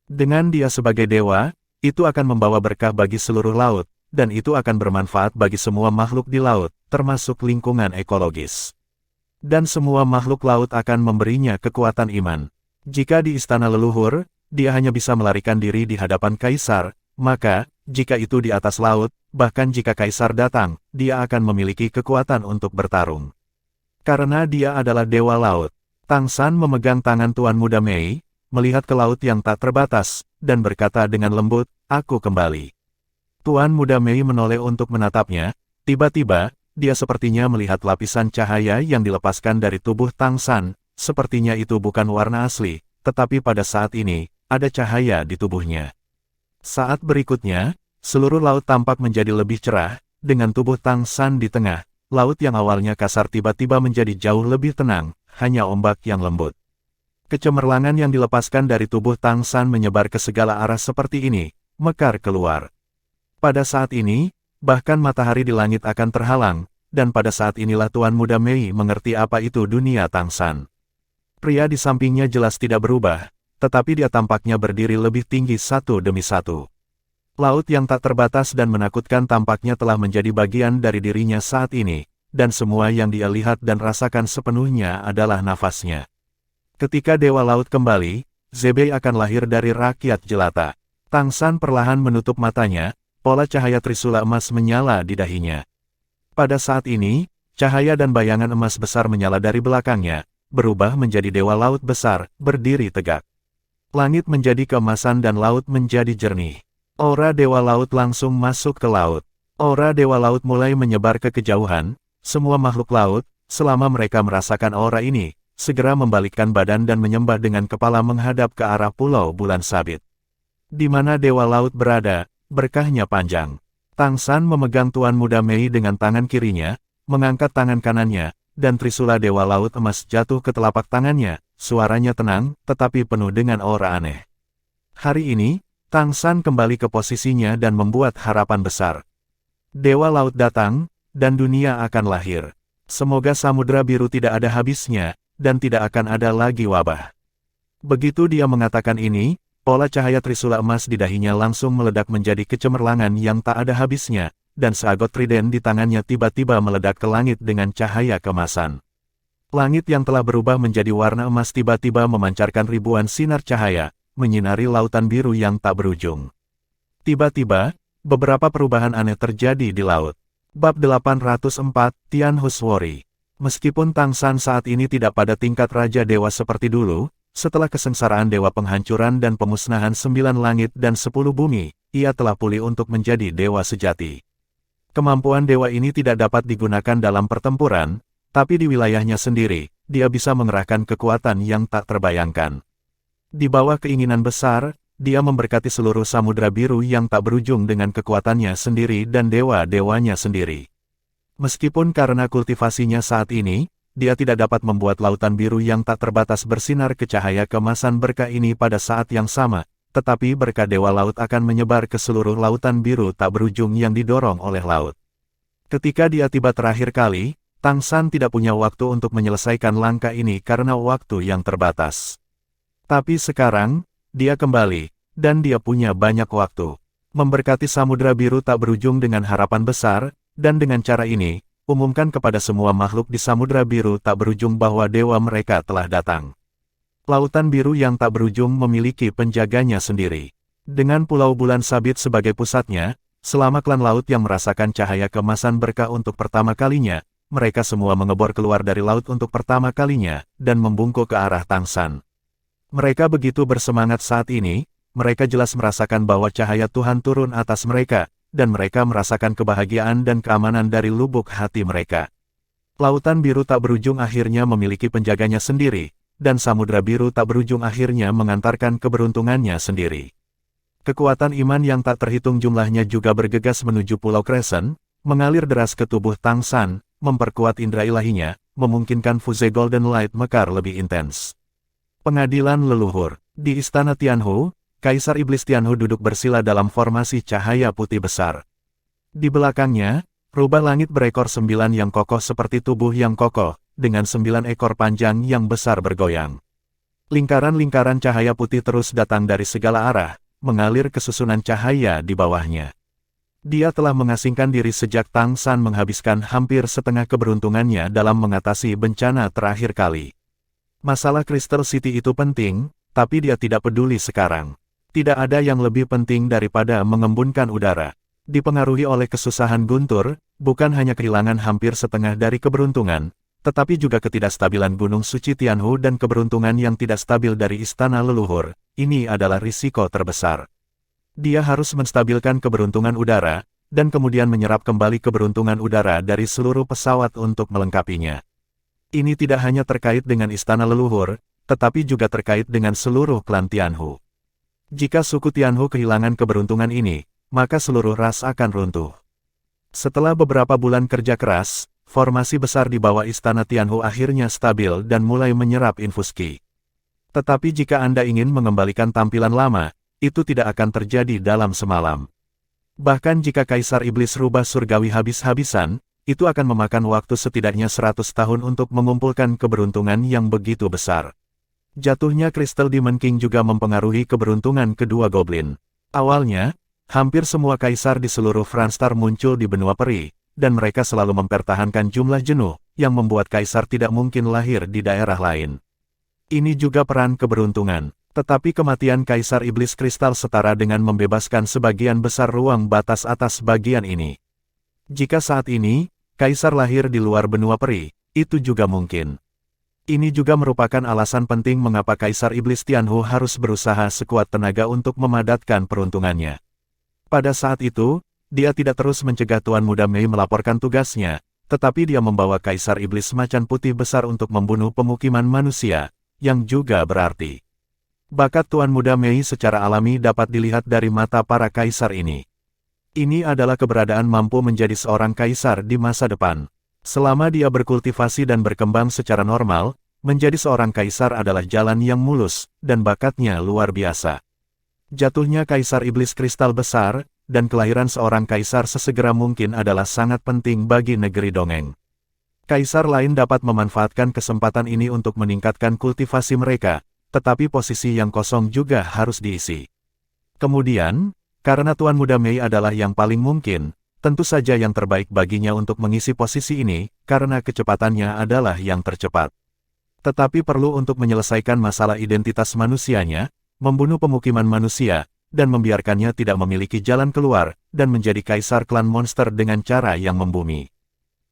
Dengan dia sebagai dewa, itu akan membawa berkah bagi seluruh laut, dan itu akan bermanfaat bagi semua makhluk di laut, termasuk lingkungan ekologis. Dan semua makhluk laut akan memberinya kekuatan iman. Jika di istana leluhur, dia hanya bisa melarikan diri di hadapan kaisar, maka, jika itu di atas laut, bahkan jika kaisar datang, dia akan memiliki kekuatan untuk bertarung. Karena dia adalah dewa laut, Tang San memegang tangan Tuan Muda Mei, melihat ke laut yang tak terbatas, dan berkata dengan lembut, "Aku kembali." Tuan Muda Mei menoleh untuk menatapnya, tiba-tiba, dia sepertinya melihat lapisan cahaya yang dilepaskan dari tubuh Tang San, sepertinya itu bukan warna asli, tetapi pada saat ini, ada cahaya di tubuhnya. Saat berikutnya, seluruh laut tampak menjadi lebih cerah, dengan tubuh Tang San di tengah, laut yang awalnya kasar tiba-tiba menjadi jauh lebih tenang, hanya ombak yang lembut. Kecemerlangan yang dilepaskan dari tubuh Tang San menyebar ke segala arah seperti ini, mekar keluar. Pada saat ini, bahkan matahari di langit akan terhalang, dan pada saat inilah Tuan Muda Mei mengerti apa itu dunia Tang San. Pria di sampingnya jelas tidak berubah, tetapi dia tampaknya berdiri lebih tinggi satu demi satu. Laut yang tak terbatas dan menakutkan tampaknya telah menjadi bagian dari dirinya saat ini, dan semua yang dia lihat dan rasakan sepenuhnya adalah nafasnya. Ketika Dewa Laut kembali, Zebei akan lahir dari rakyat jelata. Tang San perlahan menutup matanya, pola cahaya trisula emas menyala di dahinya. Pada saat ini, cahaya dan bayangan emas besar menyala dari belakangnya, berubah menjadi Dewa Laut besar, berdiri tegak. Langit menjadi keemasan dan laut menjadi jernih. Aura Dewa Laut langsung masuk ke laut. Aura Dewa Laut mulai menyebar ke kejauhan, semua makhluk laut, selama mereka merasakan aura ini, segera membalikkan badan dan menyembah dengan kepala menghadap ke arah Pulau Bulan Sabit. Di mana Dewa Laut berada, berkahnya panjang. Tang San memegang Tuan Muda Mei dengan tangan kirinya, mengangkat tangan kanannya, dan trisula Dewa Laut emas jatuh ke telapak tangannya, suaranya tenang, tetapi penuh dengan aura aneh. Hari ini, Tang San kembali ke posisinya dan membuat harapan besar. Dewa Laut datang, dan dunia akan lahir. Semoga Samudra Biru tidak ada habisnya, dan tidak akan ada lagi wabah. Begitu dia mengatakan ini, pola cahaya trisula emas di dahinya langsung meledak menjadi kecemerlangan yang tak ada habisnya, dan seagot trident di tangannya tiba-tiba meledak ke langit dengan cahaya kemasan. Langit yang telah berubah menjadi warna emas tiba-tiba memancarkan ribuan sinar cahaya, menyinari lautan biru yang tak berujung. Tiba-tiba, beberapa perubahan aneh terjadi di laut. Bab 804, Tian Huswori. Meskipun Tang San saat ini tidak pada tingkat Raja Dewa seperti dulu, setelah kesengsaraan Dewa Penghancuran dan Pemusnahan 9 langit dan 10 bumi, ia telah pulih untuk menjadi Dewa sejati. Kemampuan Dewa ini tidak dapat digunakan dalam pertempuran, tapi di wilayahnya sendiri, dia bisa mengerahkan kekuatan yang tak terbayangkan. Di bawah keinginan besar, dia memberkati seluruh Samudra Biru yang tak berujung dengan kekuatannya sendiri dan dewa-dewanya sendiri. Meskipun karena kultivasinya saat ini, dia tidak dapat membuat lautan biru yang tak terbatas bersinar ke cahaya kemasan berkah ini pada saat yang sama, tetapi berkah Dewa Laut akan menyebar ke seluruh lautan biru tak berujung yang didorong oleh laut. Ketika dia tiba terakhir kali, Tang San tidak punya waktu untuk menyelesaikan langkah ini karena waktu yang terbatas. Tapi sekarang, dia kembali, dan dia punya banyak waktu. Memberkati Samudra Biru tak berujung dengan harapan besar, dan dengan cara ini, umumkan kepada semua makhluk di Samudra Biru tak berujung bahwa dewa mereka telah datang. Lautan biru yang tak berujung memiliki penjaganya sendiri. Dengan Pulau Bulan Sabit sebagai pusatnya, selama klan laut yang merasakan cahaya kemasan berkah untuk pertama kalinya, mereka semua mengebor keluar dari laut untuk pertama kalinya, dan membungkuk ke arah Tang San. Mereka begitu bersemangat saat ini, mereka jelas merasakan bahwa cahaya Tuhan turun atas mereka, dan mereka merasakan kebahagiaan dan keamanan dari lubuk hati mereka. Lautan biru tak berujung akhirnya memiliki penjaganya sendiri, dan samudra biru tak berujung akhirnya mengantarkan keberuntungannya sendiri. Kekuatan iman yang tak terhitung jumlahnya juga bergegas menuju Pulau Crescent, mengalir deras ke tubuh Tang San, memperkuat indera ilahinya, memungkinkan fuse Golden Light mekar lebih intens. Pengadilan leluhur. Di Istana Tianhu, Kaisar Iblis Tianhu duduk bersila dalam formasi cahaya putih besar. Di belakangnya, rubah langit berekor 9 yang kokoh seperti tubuh yang kokoh, dengan 9 ekor panjang yang besar bergoyang. Lingkaran-lingkaran cahaya putih terus datang dari segala arah, mengalir ke susunan cahaya di bawahnya. Dia telah mengasingkan diri sejak Tang San menghabiskan hampir setengah keberuntungannya dalam mengatasi bencana terakhir kali. Masalah Crystal City itu penting, tapi dia tidak peduli sekarang. Tidak ada yang lebih penting daripada mengembunkan udara. Dipengaruhi oleh kesusahan guntur, bukan hanya kehilangan hampir setengah dari keberuntungan, tetapi juga ketidakstabilan Gunung Suci Tianhu dan keberuntungan yang tidak stabil dari istana leluhur. Ini adalah risiko terbesar. Dia harus menstabilkan keberuntungan udara, dan kemudian menyerap kembali keberuntungan udara dari seluruh pesawat untuk melengkapinya. Ini tidak hanya terkait dengan istana leluhur, tetapi juga terkait dengan seluruh klan Tianhu. Jika suku Tianhu kehilangan keberuntungan ini, maka seluruh ras akan runtuh. Setelah beberapa bulan kerja keras, formasi besar di bawah istana Tianhu akhirnya stabil dan mulai menyerap infus Qi. Tetapi jika Anda ingin mengembalikan tampilan lama, itu tidak akan terjadi dalam semalam. Bahkan jika Kaisar Iblis Rubah Surgawi habis-habisan, itu akan memakan waktu setidaknya 100 tahun untuk mengumpulkan keberuntungan yang begitu besar. Jatuhnya Crystal Demon King juga mempengaruhi keberuntungan kedua goblin. Awalnya, hampir semua kaisar di seluruh Franstar muncul di benua peri, dan mereka selalu mempertahankan jumlah jenuh, yang membuat kaisar tidak mungkin lahir di daerah lain. Ini juga peran keberuntungan, tetapi kematian Kaisar Iblis Kristal setara dengan membebaskan sebagian besar ruang batas atas bagian ini. Jika saat ini, kaisar lahir di luar benua peri, itu juga mungkin. Ini juga merupakan alasan penting mengapa Kaisar Iblis Tianhu harus berusaha sekuat tenaga untuk memadatkan peruntungannya. Pada saat itu, dia tidak terus mencegah Tuan Muda Mei melaporkan tugasnya, tetapi dia membawa Kaisar Iblis Macan Putih besar untuk membunuh pemukiman manusia, yang juga berarti. Bakat Tuan Muda Mei secara alami dapat dilihat dari mata para kaisar ini. Ini adalah keberadaan mampu menjadi seorang kaisar di masa depan. Selama dia berkultivasi dan berkembang secara normal, menjadi seorang kaisar adalah jalan yang mulus, dan bakatnya luar biasa. Jatuhnya Kaisar Iblis Kristal besar, dan kelahiran seorang kaisar sesegera mungkin adalah sangat penting bagi negeri dongeng. Kaisar lain dapat memanfaatkan kesempatan ini untuk meningkatkan kultivasi mereka, tetapi posisi yang kosong juga harus diisi. Kemudian, karena Tuan Muda Mei adalah yang paling mungkin, tentu saja yang terbaik baginya untuk mengisi posisi ini, karena kecepatannya adalah yang tercepat. Tetapi perlu untuk menyelesaikan masalah identitas manusianya, membunuh pemukiman manusia, dan membiarkannya tidak memiliki jalan keluar, dan menjadi kaisar klan monster dengan cara yang membumi.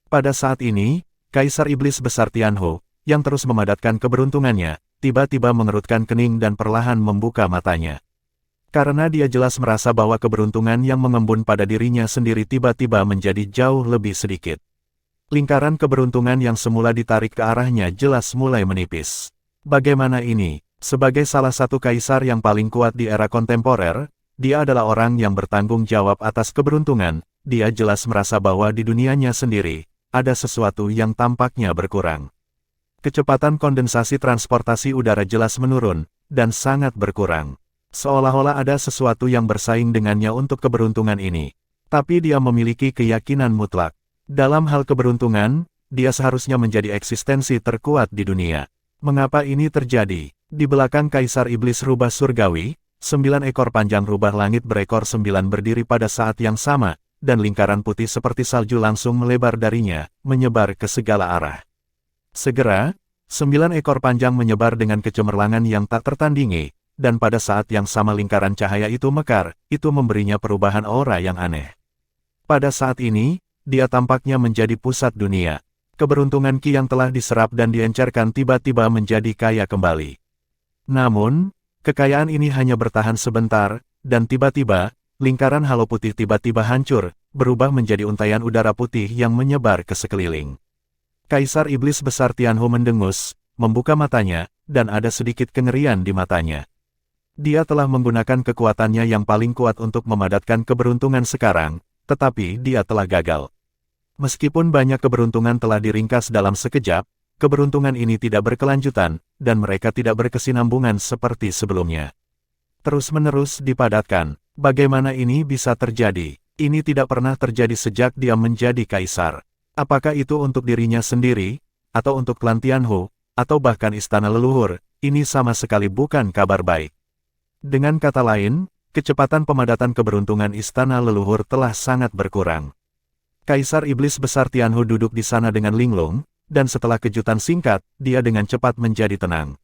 Pada saat ini, Kaisar Iblis Besar Tianhu, yang terus memadatkan keberuntungannya, tiba-tiba mengerutkan kening dan perlahan membuka matanya. Karena dia jelas merasa bahwa keberuntungan yang mengembun pada dirinya sendiri tiba-tiba menjadi jauh lebih sedikit. Lingkaran keberuntungan yang semula ditarik ke arahnya jelas mulai menipis. Bagaimana ini? Sebagai salah satu kaisar yang paling kuat di era kontemporer, dia adalah orang yang bertanggung jawab atas keberuntungan. Dia jelas merasa bahwa di dunianya sendiri, ada sesuatu yang tampaknya berkurang. Kecepatan kondensasi transportasi udara jelas menurun, dan sangat berkurang. Seolah-olah ada sesuatu yang bersaing dengannya untuk keberuntungan ini. Tapi dia memiliki keyakinan mutlak. Dalam hal keberuntungan, dia seharusnya menjadi eksistensi terkuat di dunia. Mengapa ini terjadi? Di belakang Kaisar Iblis Rubah Surgawi, 9 ekor panjang rubah langit berekor 9 berdiri pada saat yang sama, dan lingkaran putih seperti salju langsung melebar darinya, menyebar ke segala arah. Segera, 9 ekor panjang menyebar dengan kecemerlangan yang tak tertandingi, dan pada saat yang sama lingkaran cahaya itu mekar, itu memberinya perubahan aura yang aneh. Pada saat ini, dia tampaknya menjadi pusat dunia. Keberuntungan Qi yang telah diserap dan diencerkan tiba-tiba menjadi kaya kembali. Namun, kekayaan ini hanya bertahan sebentar, dan tiba-tiba, lingkaran halo putih tiba-tiba hancur, berubah menjadi untaian udara putih yang menyebar ke sekeliling. Kaisar Iblis Besar Tianhu mendengus, membuka matanya, dan ada sedikit kengerian di matanya. Dia telah menggunakan kekuatannya yang paling kuat untuk memadatkan keberuntungan sekarang, tetapi dia telah gagal. Meskipun banyak keberuntungan telah diringkas dalam sekejap, keberuntungan ini tidak berkelanjutan, dan mereka tidak berkesinambungan seperti sebelumnya. Terus-menerus dipadatkan. Bagaimana ini bisa terjadi? Ini tidak pernah terjadi sejak dia menjadi kaisar. Apakah itu untuk dirinya sendiri, atau untuk klan Tianhu, atau bahkan istana leluhur? Ini sama sekali bukan kabar baik. Dengan kata lain, kecepatan pemadatan keberuntungan istana leluhur telah sangat berkurang. Kaisar Iblis Besar Tianhu duduk di sana dengan linglung, dan setelah kejutan singkat, dia dengan cepat menjadi tenang.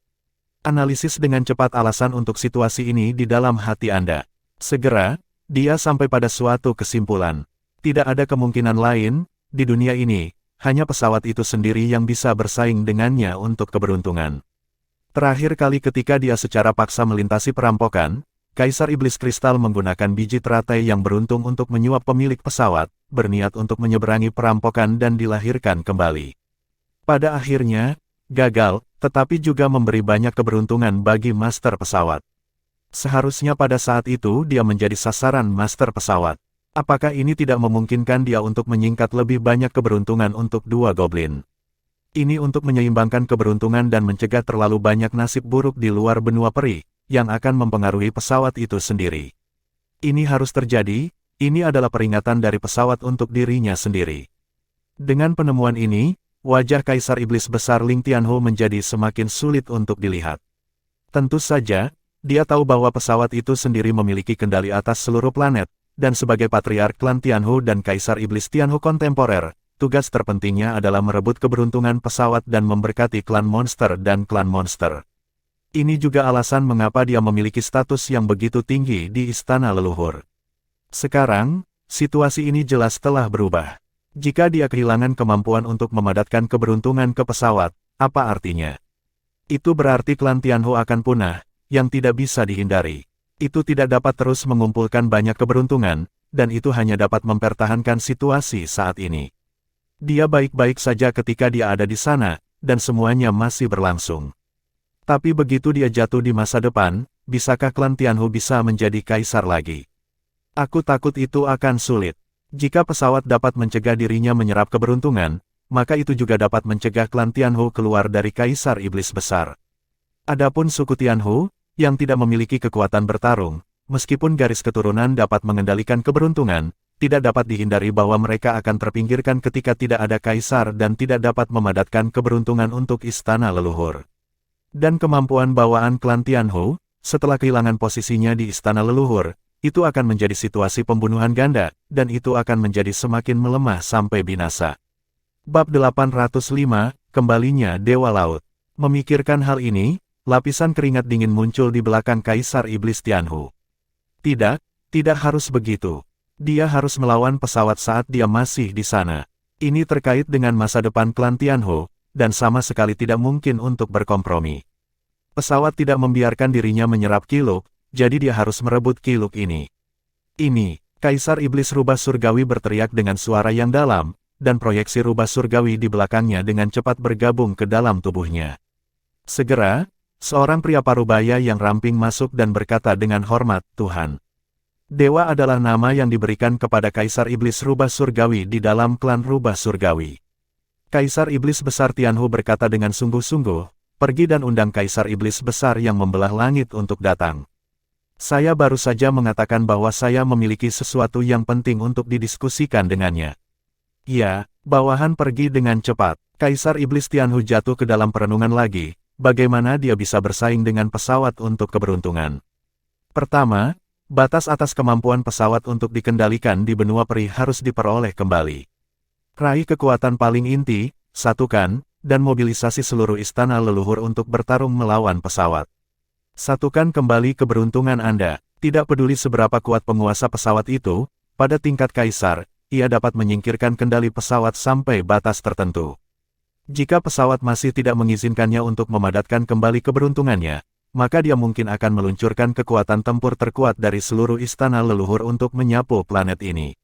Analisis dengan cepat alasan untuk situasi ini di dalam hati Anda. Segera, dia sampai pada suatu kesimpulan. Tidak ada kemungkinan lain, di dunia ini, hanya pesawat itu sendiri yang bisa bersaing dengannya untuk keberuntungan. Terakhir kali ketika dia secara paksa melintasi perampokan, Kaisar Iblis Kristal menggunakan biji teratai yang beruntung untuk menyuap pemilik pesawat, berniat untuk menyeberangi perampokan dan dilahirkan kembali. Pada akhirnya, gagal, tetapi juga memberi banyak keberuntungan bagi master pesawat. Seharusnya pada saat itu dia menjadi sasaran master pesawat. Apakah ini tidak memungkinkan dia untuk menyingkat lebih banyak keberuntungan untuk dua goblin? Ini untuk menyeimbangkan keberuntungan dan mencegah terlalu banyak nasib buruk di luar benua peri, yang akan mempengaruhi pesawat itu sendiri. Ini harus terjadi, ini adalah peringatan dari pesawat untuk dirinya sendiri. Dengan penemuan ini, wajah Kaisar Iblis Besar Ling Tianhu menjadi semakin sulit untuk dilihat. Tentu saja, dia tahu bahwa pesawat itu sendiri memiliki kendali atas seluruh planet, dan sebagai patriark klan Tianhu dan Kaisar Iblis Tianhu kontemporer, tugas terpentingnya adalah merebut keberuntungan pesawat dan memberkati klan monster dan klan monster. Ini juga alasan mengapa dia memiliki status yang begitu tinggi di istana leluhur. Sekarang, situasi ini jelas telah berubah. Jika dia kehilangan kemampuan untuk memadatkan keberuntungan ke pesawat, apa artinya? Itu berarti klan Tianhu akan punah, yang tidak bisa dihindari. Itu tidak dapat terus mengumpulkan banyak keberuntungan, dan itu hanya dapat mempertahankan situasi saat ini. Dia baik-baik saja ketika dia ada di sana, dan semuanya masih berlangsung. Tapi begitu dia jatuh di masa depan, bisakah klan Tianhu bisa menjadi kaisar lagi? Aku takut itu akan sulit. Jika pesawat dapat mencegah dirinya menyerap keberuntungan, maka itu juga dapat mencegah klan Tianhu keluar dari Kaisar Iblis Besar. Adapun suku Tianhu, yang tidak memiliki kekuatan bertarung, meskipun garis keturunan dapat mengendalikan keberuntungan, tidak dapat dihindari bahwa mereka akan terpinggirkan ketika tidak ada kaisar dan tidak dapat memadatkan keberuntungan untuk istana leluhur. Dan kemampuan bawaan klan Tianhu, setelah kehilangan posisinya di istana leluhur, itu akan menjadi situasi pembunuhan ganda, dan itu akan menjadi semakin melemah sampai binasa. Bab 805, Kembalinya Dewa Laut. Memikirkan hal ini, lapisan keringat dingin muncul di belakang Kaisar Iblis Tianhu. Tidak harus begitu. Dia harus melawan pesawat saat dia masih di sana. Ini terkait dengan masa depan klan Tianhu, dan sama sekali tidak mungkin untuk berkompromi. Pesawat tidak membiarkan dirinya menyerap kiluk, jadi dia harus merebut kiluk ini. Kaisar Iblis Rubah Surgawi berteriak dengan suara yang dalam, dan proyeksi rubah surgawi di belakangnya dengan cepat bergabung ke dalam tubuhnya. Segera, seorang pria parubaya yang ramping masuk dan berkata dengan hormat, "Tuhan." Dewa adalah nama yang diberikan kepada Kaisar Iblis Rubah Surgawi di dalam klan Rubah Surgawi. Kaisar Iblis Besar Tianhu berkata dengan sungguh-sungguh, "Pergi dan undang Kaisar Iblis Besar yang membelah langit untuk datang. Saya baru saja mengatakan bahwa saya memiliki sesuatu yang penting untuk didiskusikan dengannya." Ya, bawahan pergi dengan cepat. Kaisar Iblis Tianhu jatuh ke dalam perenungan lagi, bagaimana dia bisa bersaing dengan pesawat untuk keberuntungan. Pertama, batas atas kemampuan pesawat untuk dikendalikan di benua peri harus diperoleh kembali. Raih kekuatan paling inti, satukan, dan mobilisasi seluruh istana leluhur untuk bertarung melawan pesawat. Satukan kembali keberuntungan Anda. Tidak peduli seberapa kuat penguasa pesawat itu, pada tingkat kaisar, ia dapat menyingkirkan kendali pesawat sampai batas tertentu. Jika pesawat masih tidak mengizinkannya untuk memadatkan kembali keberuntungannya, maka dia mungkin akan meluncurkan kekuatan tempur terkuat dari seluruh istana leluhur untuk menyapu planet ini.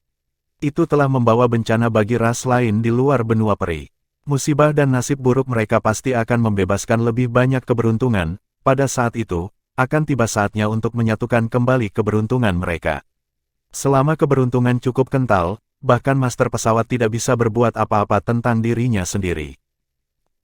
Itu telah membawa bencana bagi ras lain di luar benua peri. Musibah dan nasib buruk mereka pasti akan membebaskan lebih banyak keberuntungan. Pada saat itu, akan tiba saatnya untuk menyatukan kembali keberuntungan mereka. Selama keberuntungan cukup kental, bahkan master pesawat tidak bisa berbuat apa-apa tentang dirinya sendiri.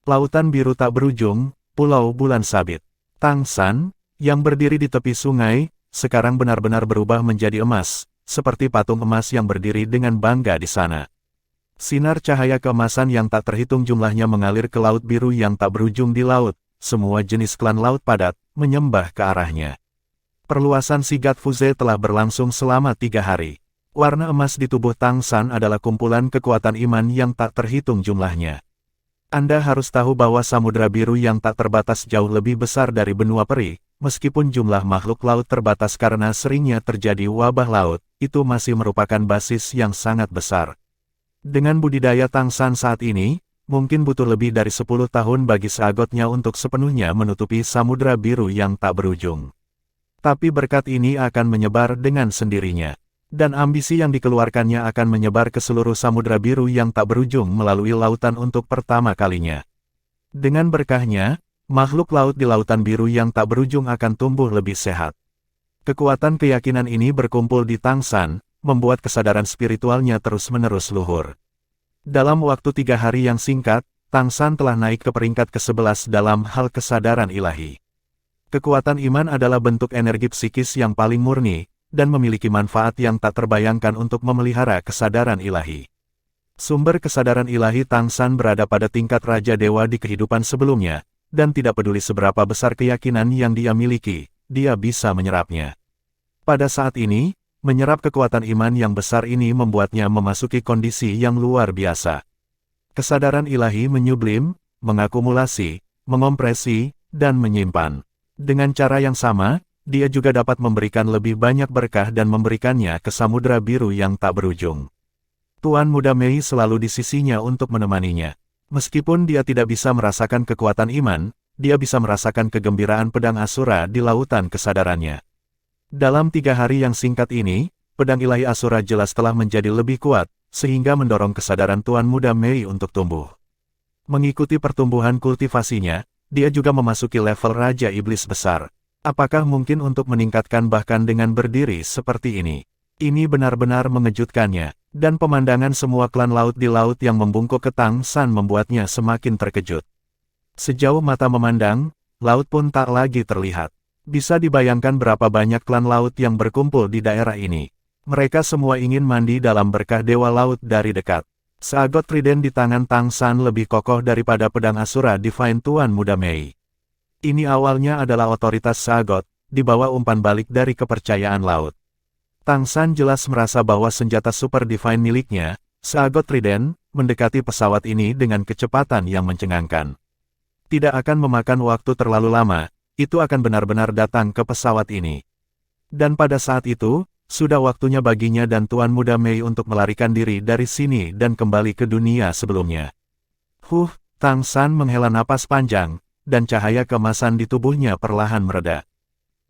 Lautan biru tak berujung, Pulau Bulan Sabit. Tang San, yang berdiri di tepi sungai, sekarang benar-benar berubah menjadi emas, seperti patung emas yang berdiri dengan bangga di sana. Sinar cahaya keemasan yang tak terhitung jumlahnya mengalir ke laut biru yang tak berujung di laut, semua jenis klan laut padat, menyembah ke arahnya. Perluasan Sigat Fuze telah berlangsung selama 3 hari. Warna emas di tubuh Tang San adalah kumpulan kekuatan iman yang tak terhitung jumlahnya. Anda harus tahu bahwa samudera biru yang tak terbatas jauh lebih besar dari benua peri, meskipun jumlah makhluk laut terbatas karena seringnya terjadi wabah laut, itu masih merupakan basis yang sangat besar. Dengan budidaya Tang San saat ini, mungkin butuh lebih dari 10 tahun bagi seagotnya untuk sepenuhnya menutupi samudera biru yang tak berujung. Tapi berkat ini akan menyebar dengan sendirinya. Dan ambisi yang dikeluarkannya akan menyebar ke seluruh samudera biru yang tak berujung melalui lautan untuk pertama kalinya. Dengan berkahnya, makhluk laut di lautan biru yang tak berujung akan tumbuh lebih sehat. Kekuatan keyakinan ini berkumpul di Tang San, membuat kesadaran spiritualnya terus-menerus luhur. Dalam waktu 3 hari yang singkat, Tang San telah naik ke peringkat ke-11 dalam hal kesadaran ilahi. Kekuatan iman adalah bentuk energi psikis yang paling murni, dan memiliki manfaat yang tak terbayangkan untuk memelihara kesadaran ilahi. Sumber kesadaran ilahi Tang San berada pada tingkat Raja Dewa di kehidupan sebelumnya, dan tidak peduli seberapa besar keyakinan yang dia miliki, dia bisa menyerapnya. Pada saat ini, menyerap kekuatan iman yang besar ini membuatnya memasuki kondisi yang luar biasa. Kesadaran ilahi menyublim, mengakumulasi, mengompresi, dan menyimpan. Dengan cara yang sama, dia juga dapat memberikan lebih banyak berkah dan memberikannya ke samudera biru yang tak berujung. Tuan Muda Mei selalu di sisinya untuk menemaninya. Meskipun dia tidak bisa merasakan kekuatan iman, dia bisa merasakan kegembiraan pedang Asura di lautan kesadarannya. Dalam 3 hari yang singkat ini, pedang ilahi Asura jelas telah menjadi lebih kuat, sehingga mendorong kesadaran Tuan Muda Mei untuk tumbuh. Mengikuti pertumbuhan kultivasinya, dia juga memasuki level Raja Iblis Besar. Apakah mungkin untuk meningkatkan bahkan dengan berdiri seperti ini? Ini benar-benar mengejutkannya, dan pemandangan semua klan laut di laut yang membungkuk ke Tang San membuatnya semakin terkejut. Sejauh mata memandang, laut pun tak lagi terlihat. Bisa dibayangkan berapa banyak klan laut yang berkumpul di daerah ini. Mereka semua ingin mandi dalam berkah Dewa Laut dari dekat. Seagot trident di tangan Tang San lebih kokoh daripada pedang Asura Divine Tuan Muda Mei. Ini awalnya adalah otoritas Seagot, dibawa umpan balik dari kepercayaan laut. Tang San jelas merasa bahwa senjata Super Divine miliknya, Seagot Trident, mendekati pesawat ini dengan kecepatan yang mencengangkan. Tidak akan memakan waktu terlalu lama, itu akan benar-benar datang ke pesawat ini. Dan pada saat itu, sudah waktunya baginya dan Tuan Muda Mei untuk melarikan diri dari sini dan kembali ke dunia sebelumnya. Tang San menghela napas panjang, dan cahaya keemasan di tubuhnya perlahan mereda.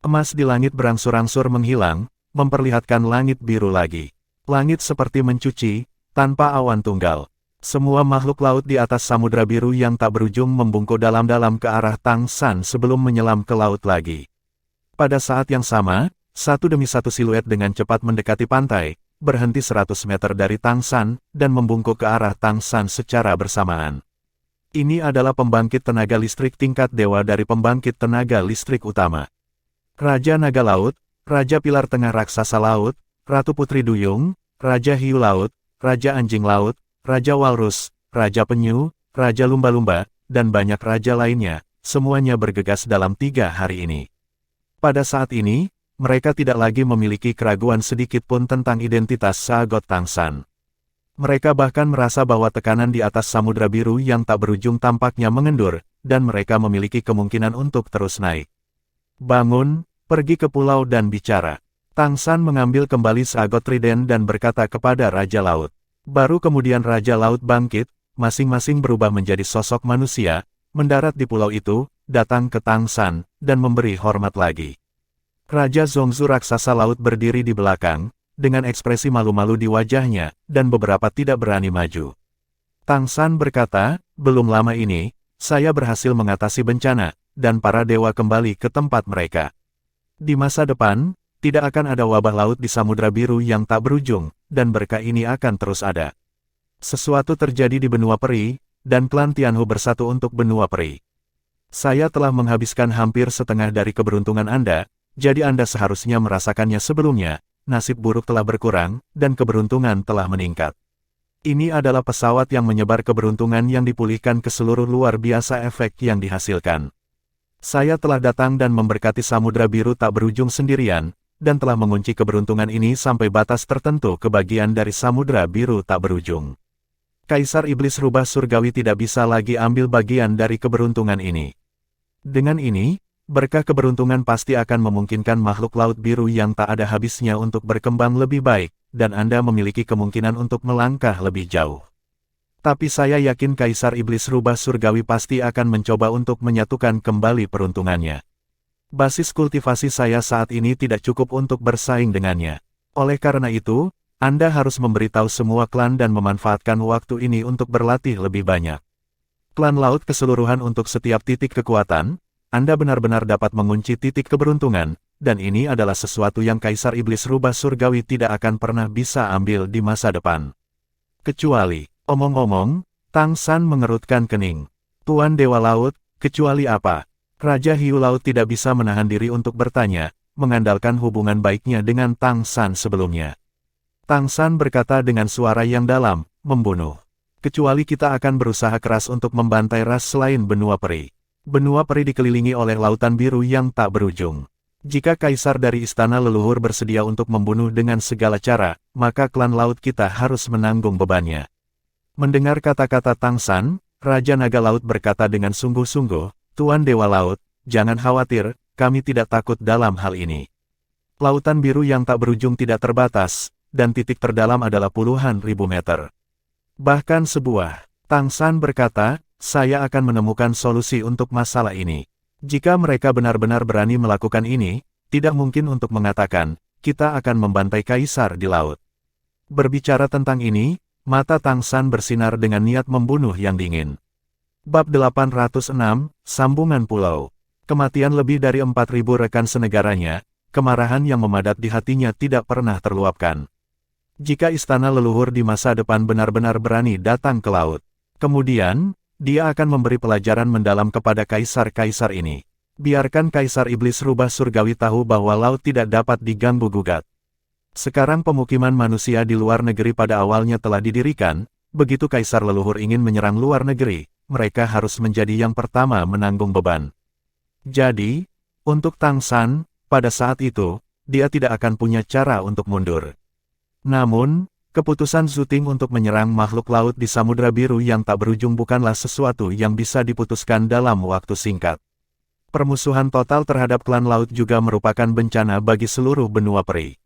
Emas di langit berangsur-angsur menghilang, memperlihatkan langit biru lagi. Langit seperti mencuci, tanpa awan tunggal. Semua makhluk laut di atas samudera biru yang tak berujung membungkuk dalam-dalam ke arah Tang San sebelum menyelam ke laut lagi. Pada saat yang sama, satu demi satu siluet dengan cepat mendekati pantai, berhenti 100 meter dari Tang San, dan membungkuk ke arah Tang San secara bersamaan. Ini adalah pembangkit tenaga listrik tingkat dewa dari pembangkit tenaga listrik utama. Raja Naga Laut, Raja Pilar Tengah Raksasa Laut, Ratu Putri Duyung, Raja Hiu Laut, Raja Anjing Laut, Raja Walrus, Raja Penyu, Raja Lumba-Lumba, dan banyak raja lainnya, semuanya bergegas dalam 3 hari ini. Pada saat ini, mereka tidak lagi memiliki keraguan sedikit pun tentang identitas Seagot Tang San. Mereka bahkan merasa bahwa tekanan di atas samudera biru yang tak berujung tampaknya mengendur, dan mereka memiliki kemungkinan untuk terus naik. Bangun, pergi ke pulau dan bicara. Tang San mengambil kembali Seagot Trident dan berkata kepada Raja Laut. Baru kemudian Raja Laut bangkit, masing-masing berubah menjadi sosok manusia, mendarat di pulau itu, datang ke Tang San, dan memberi hormat lagi. Raja Zongzu raksasa laut berdiri di belakang, dengan ekspresi malu-malu di wajahnya, dan beberapa tidak berani maju. Tang San berkata, belum lama ini, saya berhasil mengatasi bencana, dan para dewa kembali ke tempat mereka. Di masa depan, tidak akan ada wabah laut di Samudra Biru yang tak berujung, dan berkah ini akan terus ada. Sesuatu terjadi di benua peri, dan klan Tianhu bersatu untuk benua peri. Saya telah menghabiskan hampir setengah dari keberuntungan Anda, jadi Anda seharusnya merasakannya sebelumnya, nasib buruk telah berkurang, dan keberuntungan telah meningkat. Ini adalah pesawat yang menyebar keberuntungan yang dipulihkan ke seluruh luar biasa efek yang dihasilkan. Saya telah datang dan memberkati Samudra Biru tak berujung sendirian, dan telah mengunci keberuntungan ini sampai batas tertentu ke bagian dari Samudra Biru tak berujung. Kaisar Iblis Rubah Surgawi tidak bisa lagi ambil bagian dari keberuntungan ini. Dengan ini, berkah keberuntungan pasti akan memungkinkan makhluk laut biru yang tak ada habisnya untuk berkembang lebih baik, dan Anda memiliki kemungkinan untuk melangkah lebih jauh. Tapi saya yakin Kaisar Iblis Rubah Surgawi pasti akan mencoba untuk menyatukan kembali peruntungannya. Basis kultivasi saya saat ini tidak cukup untuk bersaing dengannya. Oleh karena itu, Anda harus memberitahu semua klan dan memanfaatkan waktu ini untuk berlatih lebih banyak. Klan laut keseluruhan untuk setiap titik kekuatan, Anda benar-benar dapat mengunci titik keberuntungan, dan ini adalah sesuatu yang Kaisar Iblis Rubah Surgawi tidak akan pernah bisa ambil di masa depan. Kecuali, omong-omong, Tang San mengerutkan kening. Tuan Dewa Laut, kecuali apa? Raja Hiu Laut tidak bisa menahan diri untuk bertanya, mengandalkan hubungan baiknya dengan Tang San sebelumnya. Tang San berkata dengan suara yang dalam, membunuh. Kecuali kita akan berusaha keras untuk membantai ras selain benua peri. Benua peri dikelilingi oleh lautan biru yang tak berujung. Jika kaisar dari istana leluhur bersedia untuk membunuh dengan segala cara, maka klan laut kita harus menanggung bebannya. Mendengar kata-kata Tang San, Raja Naga Laut berkata dengan sungguh-sungguh, Tuan Dewa Laut, jangan khawatir, kami tidak takut dalam hal ini. Lautan biru yang tak berujung tidak terbatas, dan titik terdalam adalah puluhan ribu meter. Bahkan sebuah, Tang San berkata, saya akan menemukan solusi untuk masalah ini. Jika mereka benar-benar berani melakukan ini, tidak mungkin untuk mengatakan, kita akan membantai kaisar di laut. Berbicara tentang ini, mata Tang San bersinar dengan niat membunuh yang dingin. Bab 806, Sambungan Pulau. Kematian lebih dari 4.000 rekan senegaranya, kemarahan yang memadat di hatinya tidak pernah terluapkan. Jika istana leluhur di masa depan benar-benar berani datang ke laut, kemudian, dia akan memberi pelajaran mendalam kepada kaisar-kaisar ini. Biarkan Kaisar Iblis Rubah Surgawi tahu bahwa laut tidak dapat diganggu-gugat. Sekarang pemukiman manusia di luar negeri pada awalnya telah didirikan, begitu kaisar leluhur ingin menyerang luar negeri, mereka harus menjadi yang pertama menanggung beban. Jadi, untuk Tang San, pada saat itu, dia tidak akan punya cara untuk mundur. Namun, keputusan Zuting untuk menyerang makhluk laut di Samudra Biru yang tak berujung bukanlah sesuatu yang bisa diputuskan dalam waktu singkat. Permusuhan total terhadap klan laut juga merupakan bencana bagi seluruh benua peri.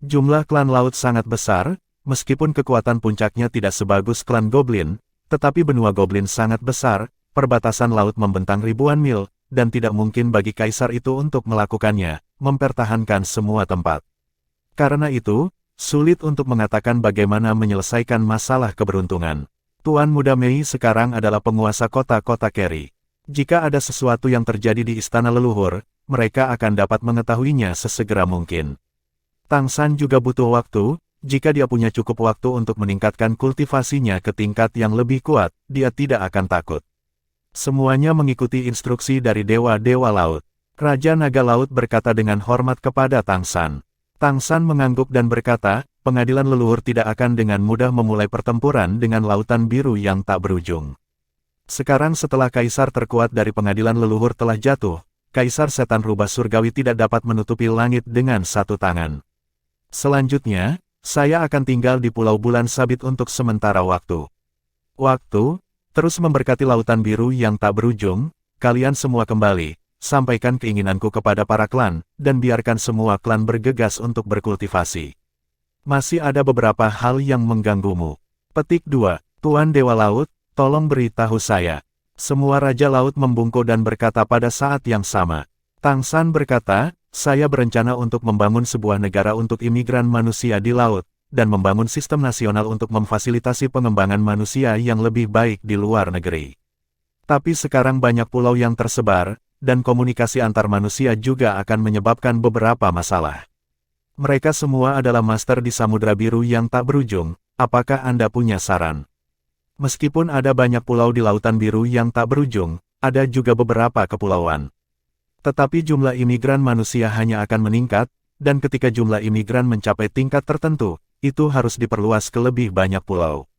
Jumlah klan laut sangat besar, meskipun kekuatan puncaknya tidak sebagus klan Goblin, tetapi benua Goblin sangat besar, perbatasan laut membentang ribuan mil, dan tidak mungkin bagi kaisar itu untuk melakukannya, mempertahankan semua tempat. Karena itu, sulit untuk mengatakan bagaimana menyelesaikan masalah keberuntungan. Tuan Muda Mei sekarang adalah penguasa kota-kota Keri. Jika ada sesuatu yang terjadi di istana leluhur, mereka akan dapat mengetahuinya sesegera mungkin. Tang San juga butuh waktu, jika dia punya cukup waktu untuk meningkatkan kultivasinya ke tingkat yang lebih kuat, dia tidak akan takut. Semuanya mengikuti instruksi dari dewa-dewa laut. Raja Naga Laut berkata dengan hormat kepada Tang San. Tang San mengangguk dan berkata, pengadilan leluhur tidak akan dengan mudah memulai pertempuran dengan lautan biru yang tak berujung. Sekarang setelah kaisar terkuat dari pengadilan leluhur telah jatuh, Kaisar Setan Rubah Surgawi tidak dapat menutupi langit dengan satu tangan. Selanjutnya, saya akan tinggal di Pulau Bulan Sabit untuk sementara waktu. Terus memberkati lautan biru yang tak berujung, kalian semua kembali. Sampaikan keinginanku kepada para klan, dan biarkan semua klan bergegas untuk berkultivasi. Masih ada beberapa hal yang mengganggumu. Petik 2. Tuan Dewa Laut, Tolong beritahu saya. Semua Raja Laut membungkuk dan berkata pada saat yang sama. Tang San berkata, saya berencana untuk membangun sebuah negara untuk imigran manusia di laut, dan membangun sistem nasional untuk memfasilitasi pengembangan manusia yang lebih baik di luar negeri. Tapi sekarang banyak pulau yang tersebar, dan komunikasi antar manusia juga akan menyebabkan beberapa masalah. Mereka semua adalah master di Samudra Biru yang tak berujung, apakah Anda punya saran? Meskipun ada banyak pulau di Lautan Biru yang tak berujung, ada juga beberapa kepulauan. Tetapi jumlah imigran manusia hanya akan meningkat, dan ketika jumlah imigran mencapai tingkat tertentu, itu harus diperluas ke lebih banyak pulau.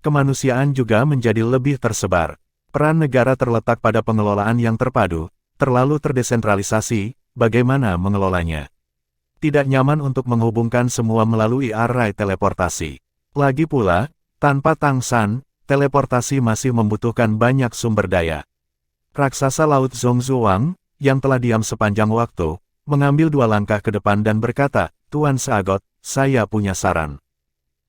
Kemanusiaan juga menjadi lebih tersebar. Peran negara terletak pada pengelolaan yang terpadu, terlalu terdesentralisasi, bagaimana mengelolanya. Tidak nyaman untuk menghubungkan semua melalui arai teleportasi. Lagi pula, tanpa Tang San, teleportasi masih membutuhkan banyak sumber daya. Raksasa Laut Zhongzuang, yang telah diam sepanjang waktu, mengambil 2 langkah ke depan dan berkata, Tuan Seagot, saya punya saran.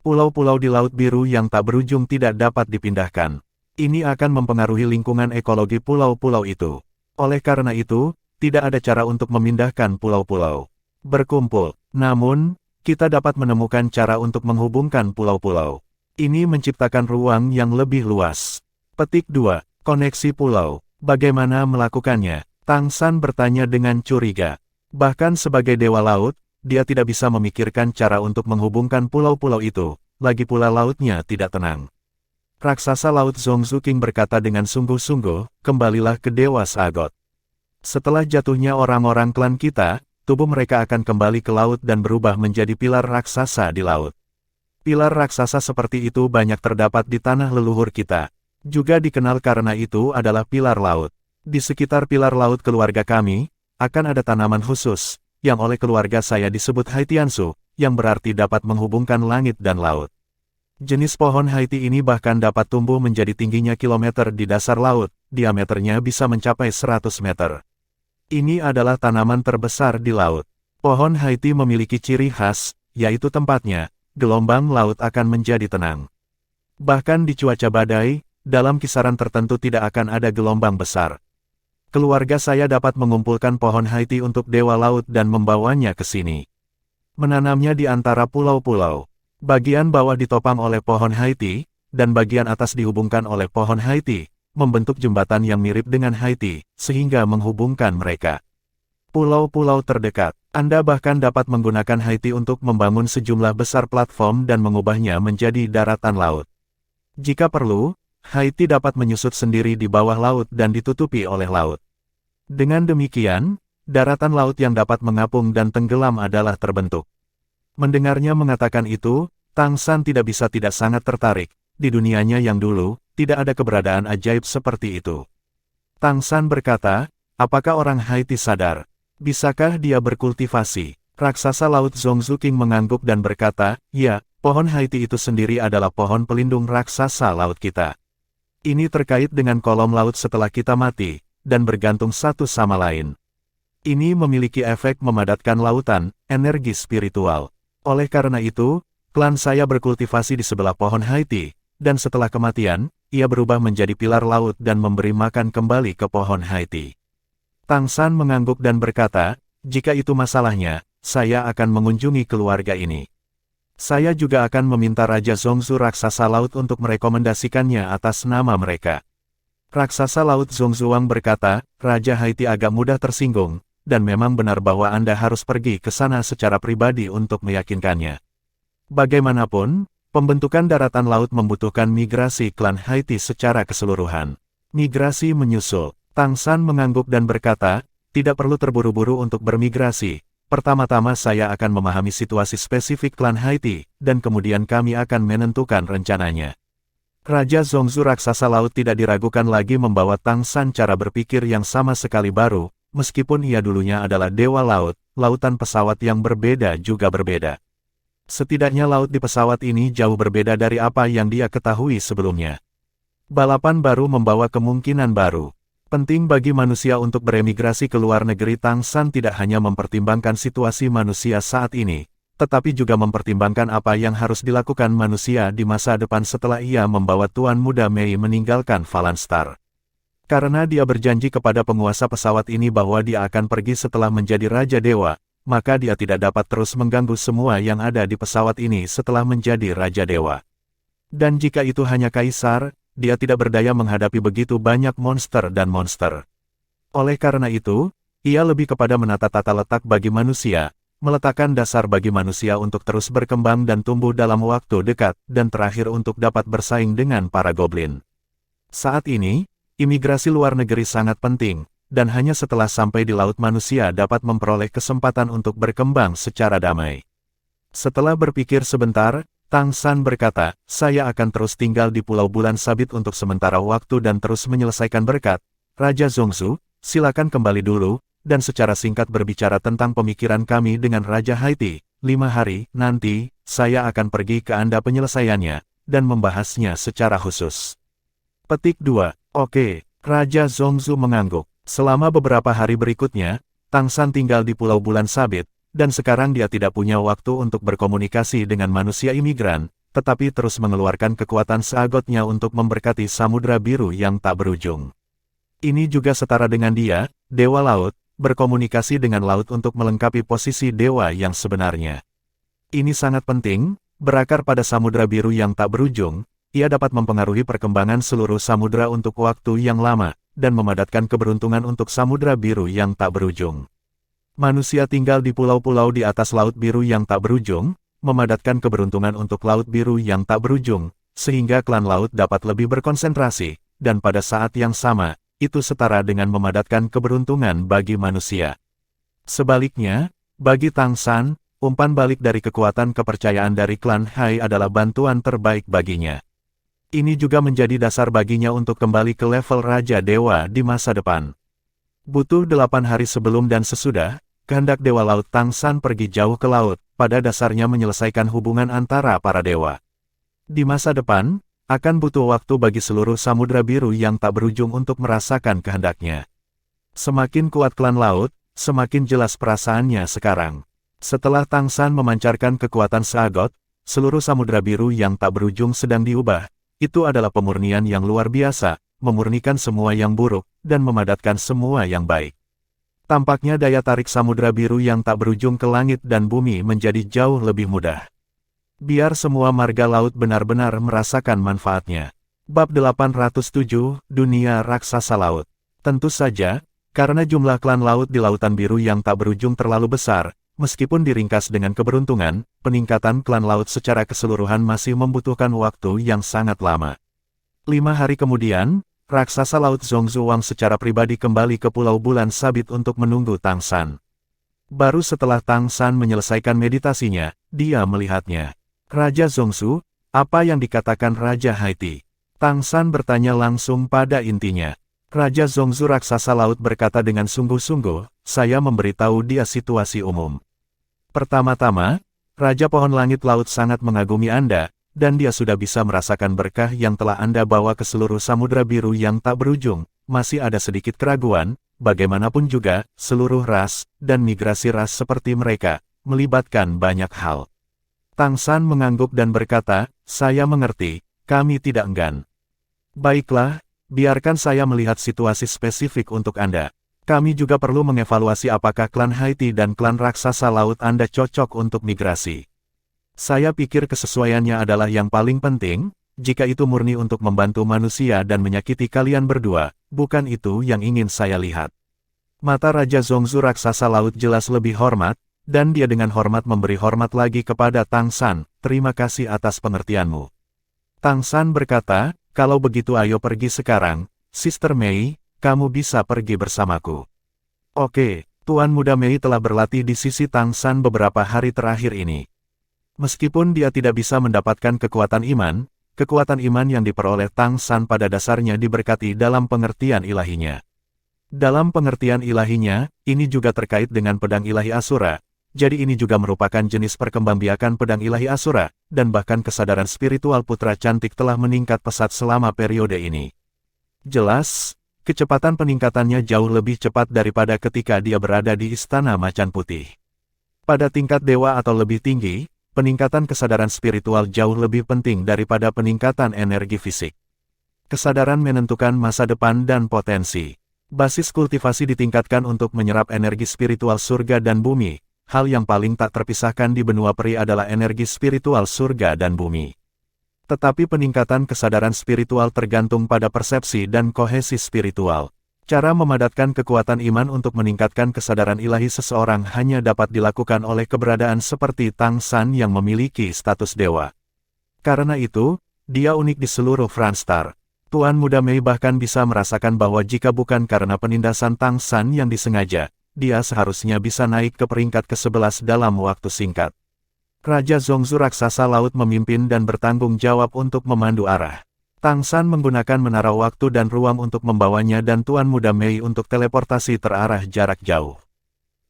Pulau-pulau di Laut Biru yang tak berujung tidak dapat dipindahkan. Ini akan mempengaruhi lingkungan ekologi pulau-pulau itu. Oleh karena itu, tidak ada cara untuk memindahkan pulau-pulau berkumpul. Namun, kita dapat menemukan cara untuk menghubungkan pulau-pulau. Ini menciptakan ruang yang lebih luas. Petik 2. Koneksi pulau. Bagaimana melakukannya? Tang San bertanya dengan curiga. Bahkan sebagai Dewa Laut, dia tidak bisa memikirkan cara untuk menghubungkan pulau-pulau itu, lagi pula lautnya tidak tenang. Raksasa Laut Zhongzu King berkata dengan sungguh-sungguh, kembalilah ke Dewa Seagot. Setelah jatuhnya orang-orang klan kita, tubuh mereka akan kembali ke laut dan berubah menjadi pilar raksasa di laut. Pilar raksasa seperti itu banyak terdapat di tanah leluhur kita. Juga dikenal karena itu adalah pilar laut. Di sekitar pilar laut keluarga kami, akan ada tanaman khusus, yang oleh keluarga saya disebut Haitiansu, yang berarti dapat menghubungkan langit dan laut. Jenis pohon Haiti ini bahkan dapat tumbuh menjadi tingginya kilometer di dasar laut, diameternya bisa mencapai 100 meter. Ini adalah tanaman terbesar di laut. Pohon Haiti memiliki ciri khas, yaitu tempatnya, gelombang laut akan menjadi tenang. Bahkan di cuaca badai, dalam kisaran tertentu tidak akan ada gelombang besar. Keluarga saya dapat mengumpulkan pohon Haiti untuk Dewa Laut dan membawanya ke sini. Menanamnya di antara pulau-pulau. Bagian bawah ditopang oleh pohon Haiti, dan bagian atas dihubungkan oleh pohon Haiti, membentuk jembatan yang mirip dengan Haiti, sehingga menghubungkan mereka. Pulau-pulau terdekat. Anda bahkan dapat menggunakan Haiti untuk membangun sejumlah besar platform dan mengubahnya menjadi daratan laut. Jika perlu, Haiti dapat menyusut sendiri di bawah laut dan ditutupi oleh laut. Dengan demikian, daratan laut yang dapat mengapung dan tenggelam adalah terbentuk. Mendengarnya mengatakan itu, Tang San tidak bisa tidak sangat tertarik. Di dunianya yang dulu, tidak ada keberadaan ajaib seperti itu. Tang San berkata, apakah orang Haiti sadar? Bisakah dia berkultivasi? Raksasa Laut Zhongzu King mengangguk dan berkata, ya, pohon Haiti itu sendiri adalah pohon pelindung raksasa laut kita. Ini terkait dengan kolom laut setelah kita mati, dan bergantung satu sama lain. Ini memiliki efek memadatkan lautan, energi spiritual. Oleh karena itu, klan saya berkultivasi di sebelah pohon Haiti, dan setelah kematian, ia berubah menjadi pilar laut dan memberi makan kembali ke pohon Haiti. Tang San mengangguk dan berkata, jika itu masalahnya, saya akan mengunjungi keluarga ini. Saya juga akan meminta Raja Zhongzu Raksasa Laut untuk merekomendasikannya atas nama mereka. Raksasa Laut Zhongzuang berkata, Raja Haiti agak mudah tersinggung, dan memang benar bahwa Anda harus pergi ke sana secara pribadi untuk meyakinkannya. Bagaimanapun, pembentukan daratan laut membutuhkan migrasi klan Haiti secara keseluruhan. Migrasi menyusul. Tang San mengangguk dan berkata, tidak perlu terburu-buru untuk bermigrasi. Pertama-tama saya akan memahami situasi spesifik klan Haiti, dan kemudian kami akan menentukan rencananya. Raja Zhongzu Raksasa Laut tidak diragukan lagi membawa Tang San cara berpikir yang sama sekali baru, meskipun ia dulunya adalah Dewa Laut, lautan pesawat yang berbeda juga berbeda. Setidaknya laut di pesawat ini jauh berbeda dari apa yang dia ketahui sebelumnya. Balapan baru membawa kemungkinan baru. Penting bagi manusia untuk beremigrasi ke luar negeri. Tang San tidak hanya mempertimbangkan situasi manusia saat ini, tetapi juga mempertimbangkan apa yang harus dilakukan manusia di masa depan setelah ia membawa Tuan Muda Mei meninggalkan Valanstar. Karena dia berjanji kepada penguasa pesawat ini bahwa dia akan pergi setelah menjadi Raja Dewa, maka dia tidak dapat terus mengganggu semua yang ada di pesawat ini setelah menjadi Raja Dewa. Dan jika itu hanya kaisar, dia tidak berdaya menghadapi begitu banyak monster dan monster. Oleh karena itu, ia lebih kepada menata tata letak bagi manusia, meletakkan dasar bagi manusia untuk terus berkembang dan tumbuh dalam waktu dekat, dan terakhir untuk dapat bersaing dengan para goblin. Saat ini, imigrasi luar negeri sangat penting, dan hanya setelah sampai di laut manusia dapat memperoleh kesempatan untuk berkembang secara damai. Setelah berpikir sebentar, Tang San berkata, saya akan terus tinggal di Pulau Bulan Sabit untuk sementara waktu dan terus menyelesaikan berkat. Raja Zongzu, silakan kembali dulu, dan secara singkat berbicara tentang pemikiran kami dengan Raja Haiti. 5 hari, nanti, saya akan pergi ke Anda penyelesaiannya, dan membahasnya secara khusus. Petik 2. Oke, Raja Zongzu mengangguk. Selama beberapa hari berikutnya, Tang San tinggal di Pulau Bulan Sabit, dan sekarang dia tidak punya waktu untuk berkomunikasi dengan manusia imigran, tetapi terus mengeluarkan kekuatan seagotnya untuk memberkati Samudra Biru yang tak berujung. Ini juga setara dengan dia, Dewa Laut, berkomunikasi dengan laut untuk melengkapi posisi dewa yang sebenarnya. Ini sangat penting, berakar pada Samudra Biru yang tak berujung, ia dapat mempengaruhi perkembangan seluruh samudra untuk waktu yang lama, dan memadatkan keberuntungan untuk Samudra Biru yang tak berujung. Manusia tinggal di pulau-pulau di atas Laut Biru yang tak berujung, memadatkan keberuntungan untuk Laut Biru yang tak berujung, sehingga klan laut dapat lebih berkonsentrasi, dan pada saat yang sama, itu setara dengan memadatkan keberuntungan bagi manusia. Sebaliknya, bagi Tang San, umpan balik dari kekuatan kepercayaan dari klan Hai adalah bantuan terbaik baginya. Ini juga menjadi dasar baginya untuk kembali ke level Raja Dewa di masa depan. Butuh 8 hari sebelum dan sesudah, kehendak Dewa Laut Tang San pergi jauh ke laut, pada dasarnya menyelesaikan hubungan antara para dewa. Di masa depan, akan butuh waktu bagi seluruh Samudra Biru yang tak berujung untuk merasakan kehendaknya. Semakin kuat klan laut, semakin jelas perasaannya sekarang. Setelah Tang San memancarkan kekuatan seagot, seluruh Samudra Biru yang tak berujung sedang diubah. Itu adalah pemurnian yang luar biasa, memurnikan semua yang buruk, dan memadatkan semua yang baik. Tampaknya daya tarik Samudra Biru yang tak berujung ke langit dan bumi menjadi jauh lebih mudah. Biar semua marga laut benar-benar merasakan manfaatnya. Bab 807, Dunia Raksasa Laut. Tentu saja, karena jumlah klan laut di Lautan Biru yang tak berujung terlalu besar, meskipun diringkas dengan keberuntungan, peningkatan klan laut secara keseluruhan masih membutuhkan waktu yang sangat lama. 5 hari kemudian, Raksasa Laut Zongzu Wang secara pribadi kembali ke Pulau Bulan Sabit untuk menunggu Tang San. Baru setelah Tang San menyelesaikan meditasinya, dia melihatnya. Raja Zongzu, apa yang dikatakan Raja Haiti? Tang San bertanya langsung pada intinya. Raja Zongzu Raksasa Laut berkata dengan sungguh-sungguh, saya memberitahu dia situasi umum. Pertama-tama, Raja Pohon Langit Laut sangat mengagumi Anda, dan dia sudah bisa merasakan berkah yang telah Anda bawa ke seluruh Samudra Biru yang tak berujung. Masih ada sedikit keraguan, bagaimanapun juga, seluruh ras, dan migrasi ras seperti mereka, melibatkan banyak hal. Tang San mengangguk dan berkata, saya mengerti, kami tidak enggan. Baiklah, biarkan saya melihat situasi spesifik untuk Anda. Kami juga perlu mengevaluasi apakah klan Haiti dan klan Raksasa Laut Anda cocok untuk migrasi. Saya pikir kesesuaiannya adalah yang paling penting, jika itu murni untuk membantu manusia dan menyakiti kalian berdua, bukan itu yang ingin saya lihat. Mata Raja Zongzu Raksasa Laut jelas lebih hormat, dan dia dengan hormat memberi hormat lagi kepada Tang San, terima kasih atas pengertianmu. Tang San berkata, kalau begitu ayo pergi sekarang, Sister Mei, kamu bisa pergi bersamaku. Oke, Tuan Muda Mei telah berlatih di sisi Tang San beberapa hari terakhir ini. Meskipun dia tidak bisa mendapatkan kekuatan iman yang diperoleh Tang San pada dasarnya diberkati dalam pengertian ilahinya. Dalam pengertian ilahinya, ini juga terkait dengan pedang ilahi Asura, jadi ini juga merupakan jenis perkembangbiakan pedang ilahi Asura, dan bahkan kesadaran spiritual putra cantik telah meningkat pesat selama periode ini. Jelas, kecepatan peningkatannya jauh lebih cepat daripada ketika dia berada di Istana Macan Putih. Pada tingkat dewa atau lebih tinggi, peningkatan kesadaran spiritual jauh lebih penting daripada peningkatan energi fisik. Kesadaran menentukan masa depan dan potensi. Basis kultivasi ditingkatkan untuk menyerap energi spiritual surga dan bumi. Hal yang paling tak terpisahkan di benua peri adalah energi spiritual surga dan bumi. Tetapi peningkatan kesadaran spiritual tergantung pada persepsi dan kohesi spiritual. Cara memadatkan kekuatan iman untuk meningkatkan kesadaran ilahi seseorang hanya dapat dilakukan oleh keberadaan seperti Tang San yang memiliki status dewa. Karena itu, dia unik di seluruh Franstar. Tuan Muda Mei bahkan bisa merasakan bahwa jika bukan karena penindasan Tang San yang disengaja, dia seharusnya bisa naik ke peringkat ke-11 dalam waktu singkat. Raja Zongzu raksasa laut memimpin dan bertanggung jawab untuk memandu arah. Tang San menggunakan menara waktu dan ruang untuk membawanya dan Tuan Muda Mei untuk teleportasi terarah jarak jauh.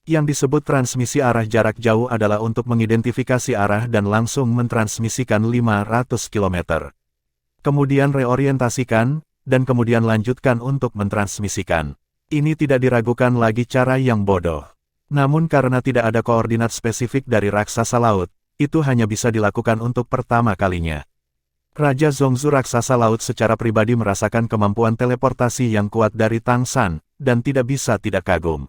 Yang disebut transmisi arah jarak jauh adalah untuk mengidentifikasi arah dan langsung mentransmisikan 500 km. Kemudian reorientasikan, dan kemudian lanjutkan untuk mentransmisikan. Ini tidak diragukan lagi cara yang bodoh. Namun karena tidak ada koordinat spesifik dari raksasa laut, itu hanya bisa dilakukan untuk pertama kalinya. Raja Zongzu raksasa laut secara pribadi merasakan kemampuan teleportasi yang kuat dari Tang San, dan tidak bisa tidak kagum.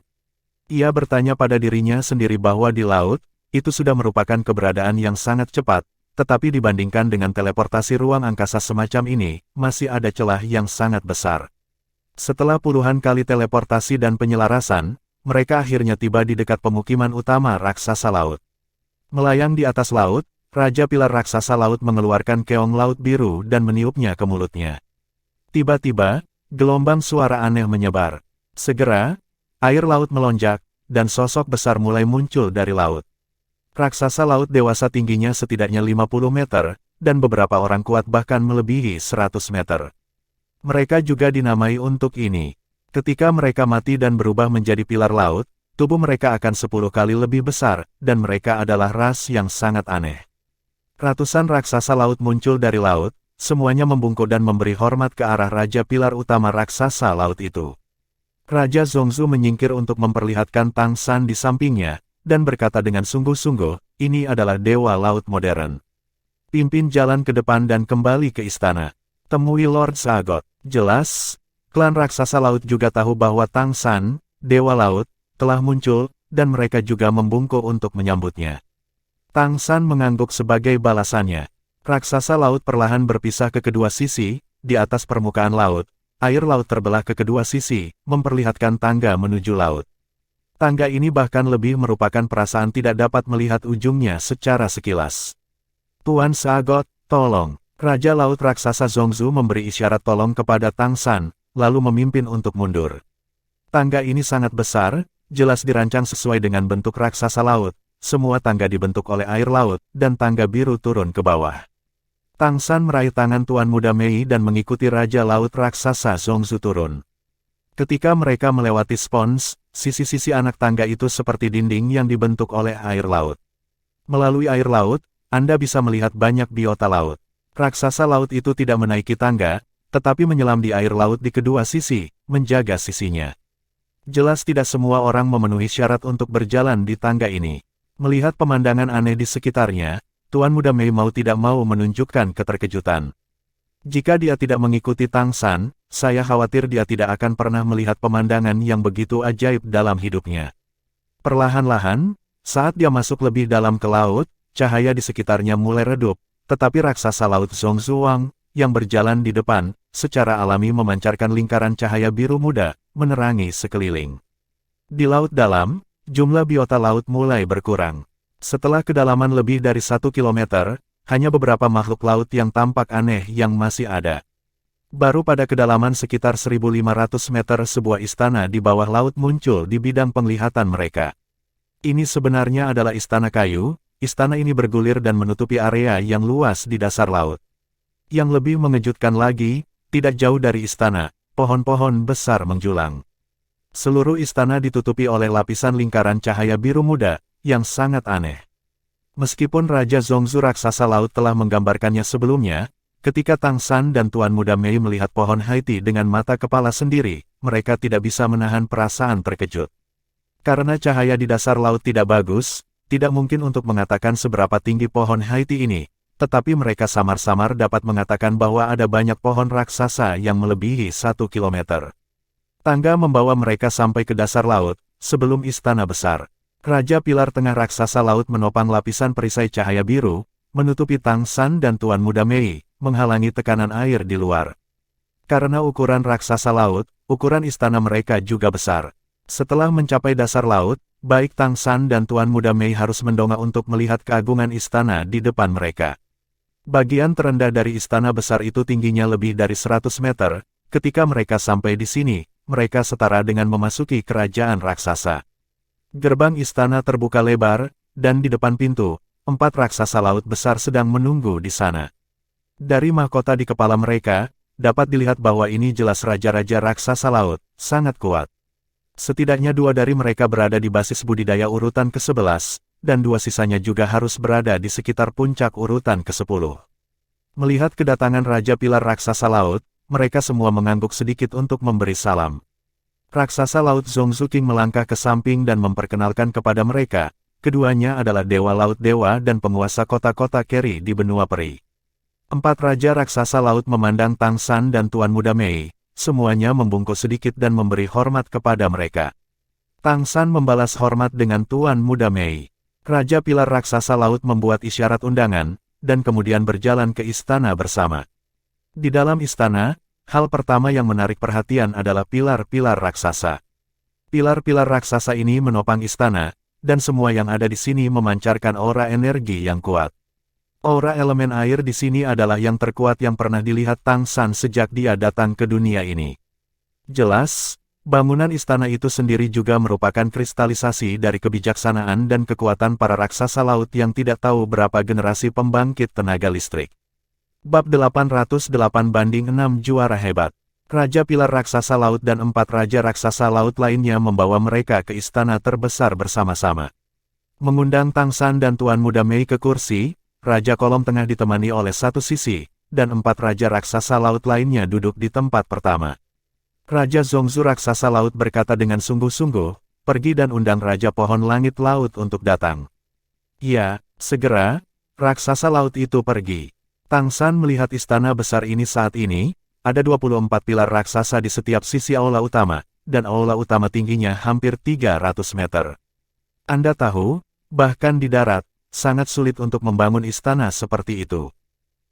Ia bertanya pada dirinya sendiri bahwa di laut, itu sudah merupakan keberadaan yang sangat cepat, tetapi dibandingkan dengan teleportasi ruang angkasa semacam ini, masih ada celah yang sangat besar. Setelah puluhan kali teleportasi dan penyelarasan, mereka akhirnya tiba di dekat pemukiman utama raksasa laut. Melayang di atas laut, Raja Pilar raksasa laut mengeluarkan keong laut biru dan meniupnya ke mulutnya. Tiba-tiba, gelombang suara aneh menyebar. Segera, air laut melonjak, dan sosok besar mulai muncul dari laut. Raksasa laut dewasa tingginya setidaknya 50 meter, dan beberapa orang kuat bahkan melebihi 100 meter. Mereka juga dinamai untuk ini. Ketika mereka mati dan berubah menjadi pilar laut, tubuh mereka akan 10 kali lebih besar, dan mereka adalah ras yang sangat aneh. Ratusan raksasa laut muncul dari laut, semuanya membungkuk dan memberi hormat ke arah Raja Pilar utama raksasa laut itu. Raja Zongzu menyingkir untuk memperlihatkan Tang San di sampingnya, dan berkata dengan sungguh-sungguh, ini adalah dewa laut modern. Pimpin jalan ke depan dan kembali ke istana. Temui Lord Sagot. Jelas, klan raksasa laut juga tahu bahwa Tang San, dewa laut, telah muncul, dan mereka juga membungkuk untuk menyambutnya. Tang San mengangguk sebagai balasannya. Raksasa laut perlahan berpisah ke kedua sisi, di atas permukaan laut, air laut terbelah ke kedua sisi, memperlihatkan tangga menuju laut. Tangga ini bahkan lebih merupakan perasaan tidak dapat melihat ujungnya secara sekilas. Tuan Sagot, tolong. Raja Laut Raksasa Zongzu memberi isyarat tolong kepada Tang San, lalu memimpin untuk mundur. Tangga ini sangat besar, jelas dirancang sesuai dengan bentuk raksasa laut. Semua tangga dibentuk oleh air laut, dan tangga biru turun ke bawah. Tang San meraih tangan Tuan Muda Mei dan mengikuti Raja Laut Raksasa Zongzu turun. Ketika mereka melewati spons, sisi-sisi anak tangga itu seperti dinding yang dibentuk oleh air laut. Melalui air laut, Anda bisa melihat banyak biota laut. Raksasa laut itu tidak menaiki tangga, tetapi menyelam di air laut di kedua sisi, menjaga sisinya. Jelas tidak semua orang memenuhi syarat untuk berjalan di tangga ini. Melihat pemandangan aneh di sekitarnya, Tuan Muda Mei mau tidak mau menunjukkan keterkejutan. Jika dia tidak mengikuti Tang San, saya khawatir dia tidak akan pernah melihat pemandangan yang begitu ajaib dalam hidupnya. Perlahan-lahan, saat dia masuk lebih dalam ke laut, cahaya di sekitarnya mulai redup, tetapi raksasa laut Zongzu Wang, yang berjalan di depan, secara alami memancarkan lingkaran cahaya biru muda, menerangi sekeliling. Di laut dalam, jumlah biota laut mulai berkurang. Setelah kedalaman lebih dari 1 kilometer, hanya beberapa makhluk laut yang tampak aneh yang masih ada. Baru pada kedalaman sekitar 1.500 meter sebuah istana di bawah laut muncul di bidang penglihatan mereka. Ini sebenarnya adalah istana kayu, istana ini bergulir dan menutupi area yang luas di dasar laut. Yang lebih mengejutkan lagi, tidak jauh dari istana, pohon-pohon besar menjulang. Seluruh istana ditutupi oleh lapisan lingkaran cahaya biru muda, yang sangat aneh. Meskipun Raja Zongzu raksasa laut telah menggambarkannya sebelumnya, ketika Tang San dan Tuan Muda Mei melihat pohon Haiti dengan mata kepala sendiri, mereka tidak bisa menahan perasaan terkejut. Karena cahaya di dasar laut tidak bagus, tidak mungkin untuk mengatakan seberapa tinggi pohon Haiti ini, tetapi mereka samar-samar dapat mengatakan bahwa ada banyak pohon raksasa yang melebihi 1 kilometer. Tangga membawa mereka sampai ke dasar laut, sebelum istana besar. Raja Pilar Tengah Raksasa Laut menopang lapisan perisai cahaya biru, menutupi Tang San dan Tuan Muda Mei, menghalangi tekanan air di luar. Karena ukuran raksasa laut, ukuran istana mereka juga besar. Setelah mencapai dasar laut, baik Tang San dan Tuan Muda Mei harus mendongak untuk melihat keagungan istana di depan mereka. Bagian terendah dari istana besar itu tingginya lebih dari 100 meter, ketika mereka sampai di sini, mereka setara dengan memasuki kerajaan raksasa. Gerbang istana terbuka lebar, dan di depan pintu, 4 raksasa laut besar sedang menunggu di sana. Dari mahkota di kepala mereka, dapat dilihat bahwa ini jelas raja-raja raksasa laut, sangat kuat. Setidaknya 2 dari mereka berada di basis budidaya urutan ke-11, dan 2 sisanya juga harus berada di sekitar puncak urutan ke-10. Melihat kedatangan Raja Pilar Raksasa Laut, mereka semua mengangguk sedikit untuk memberi salam. Raksasa Laut Zhongzu King melangkah ke samping dan memperkenalkan kepada mereka, keduanya adalah Dewa Laut Dewa dan penguasa kota-kota Keri di benua peri. 4 Raja Raksasa Laut memandang Tang San dan Tuan Muda Mei, semuanya membungkuk sedikit dan memberi hormat kepada mereka. Tang San membalas hormat dengan Tuan Muda Mei. Raja Pilar Raksasa Laut membuat isyarat undangan, dan kemudian berjalan ke istana bersama. Di dalam istana, hal pertama yang menarik perhatian adalah pilar-pilar raksasa. Pilar-pilar raksasa ini menopang istana, dan semua yang ada di sini memancarkan aura energi yang kuat. Aura elemen air di sini adalah yang terkuat yang pernah dilihat Tang San sejak dia datang ke dunia ini. Jelas, bangunan istana itu sendiri juga merupakan kristalisasi dari kebijaksanaan dan kekuatan para raksasa laut yang tidak tahu berapa generasi pembangkit tenaga listrik. Bab 808/6 Juara Hebat. Raja Pilar Raksasa Laut dan 4 Raja Raksasa Laut lainnya membawa mereka ke istana terbesar bersama-sama. Mengundang Tang San dan Tuan Muda Mei ke kursi, Raja Kolom Tengah ditemani oleh satu sisi, dan 4 Raja Raksasa Laut lainnya duduk di tempat pertama. Raja Zhongzu Raksasa Laut berkata dengan sungguh-sungguh, pergi dan undang Raja Pohon Langit Laut untuk datang. Ya, segera, Raksasa Laut itu pergi. Tang San melihat istana besar ini saat ini, ada 24 pilar raksasa di setiap sisi aula utama, dan aula utama tingginya hampir 300 meter. Anda tahu, bahkan di darat, sangat sulit untuk membangun istana seperti itu.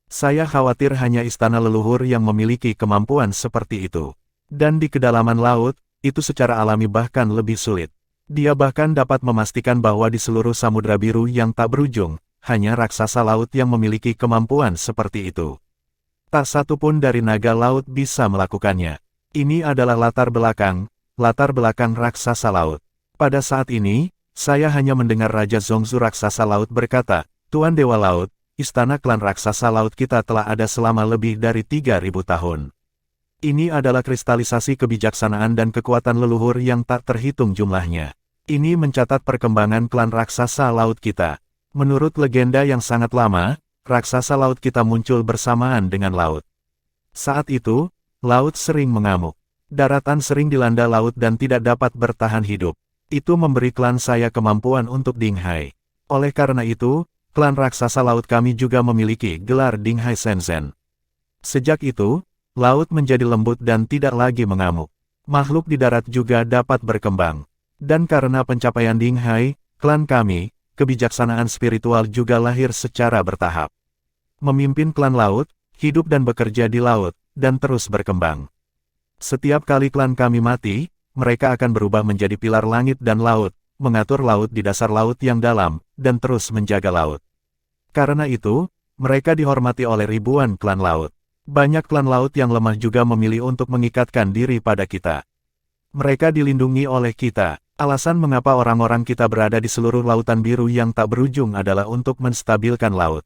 Saya khawatir hanya istana leluhur yang memiliki kemampuan seperti itu. Dan di kedalaman laut, itu secara alami bahkan lebih sulit. Dia bahkan dapat memastikan bahwa di seluruh Samudra Biru yang tak berujung, hanya raksasa laut yang memiliki kemampuan seperti itu. Tak satu pun dari naga laut bisa melakukannya. Ini adalah latar belakang raksasa laut. Pada saat ini, saya hanya mendengar Raja Zhongzu Raksasa Laut berkata, Tuan Dewa Laut, istana klan raksasa laut kita telah ada selama lebih dari 3.000 tahun. Ini adalah kristalisasi kebijaksanaan dan kekuatan leluhur yang tak terhitung jumlahnya. Ini mencatat perkembangan klan raksasa laut kita. Menurut legenda yang sangat lama, raksasa laut kita muncul bersamaan dengan laut. Saat itu, laut sering mengamuk. Daratan sering dilanda laut dan tidak dapat bertahan hidup. Itu memberi klan saya kemampuan untuk Dinghai. Oleh karena itu, klan raksasa laut kami juga memiliki gelar Dinghai Shenzhen. Sejak itu, laut menjadi lembut dan tidak lagi mengamuk. Makhluk di darat juga dapat berkembang. Dan karena pencapaian Dinghai, klan kami, kebijaksanaan spiritual juga lahir secara bertahap. Memimpin klan laut, hidup dan bekerja di laut, dan terus berkembang. Setiap kali klan kami mati, mereka akan berubah menjadi pilar langit dan laut, mengatur laut di dasar laut yang dalam, dan terus menjaga laut. Karena itu, mereka dihormati oleh ribuan klan laut. Banyak klan laut yang lemah juga memilih untuk mengikatkan diri pada kita. Mereka dilindungi oleh kita. Alasan mengapa orang-orang kita berada di seluruh lautan biru yang tak berujung adalah untuk menstabilkan laut.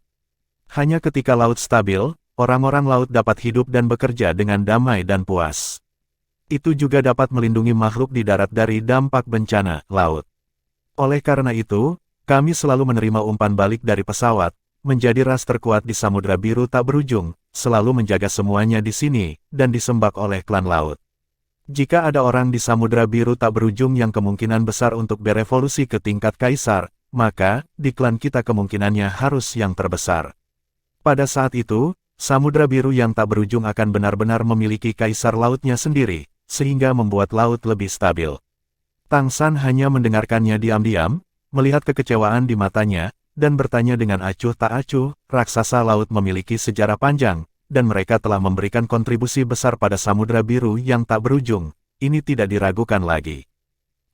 Hanya ketika laut stabil, orang-orang laut dapat hidup dan bekerja dengan damai dan puas. Itu juga dapat melindungi makhluk di darat dari dampak bencana laut. Oleh karena itu, kami selalu menerima umpan balik dari pesawat, menjadi ras terkuat di Samudra Biru tak berujung, selalu menjaga semuanya di sini, dan disembah oleh klan laut. Jika ada orang di Samudra Biru tak berujung yang kemungkinan besar untuk berevolusi ke tingkat kaisar, maka di klan kita kemungkinannya harus yang terbesar. Pada saat itu, Samudra Biru yang tak berujung akan benar-benar memiliki kaisar lautnya sendiri, sehingga membuat laut lebih stabil. Tang San hanya mendengarkannya diam-diam, melihat kekecewaan di matanya, dan bertanya dengan acuh tak acuh, raksasa laut memiliki sejarah panjang, dan mereka telah memberikan kontribusi besar pada Samudra Biru yang tak berujung, ini tidak diragukan lagi.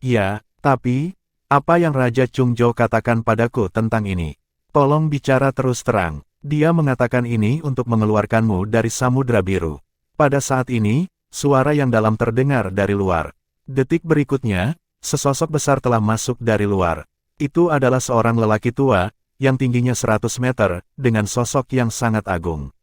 Ya, tapi, apa yang Raja Chung Zhou katakan padaku tentang ini? Tolong bicara terus terang. Dia mengatakan ini untuk mengeluarkanmu dari Samudra Biru. Pada saat ini, suara yang dalam terdengar dari luar. Detik berikutnya, sesosok besar telah masuk dari luar. Itu adalah seorang lelaki tua, yang tingginya 100 meter, dengan sosok yang sangat agung.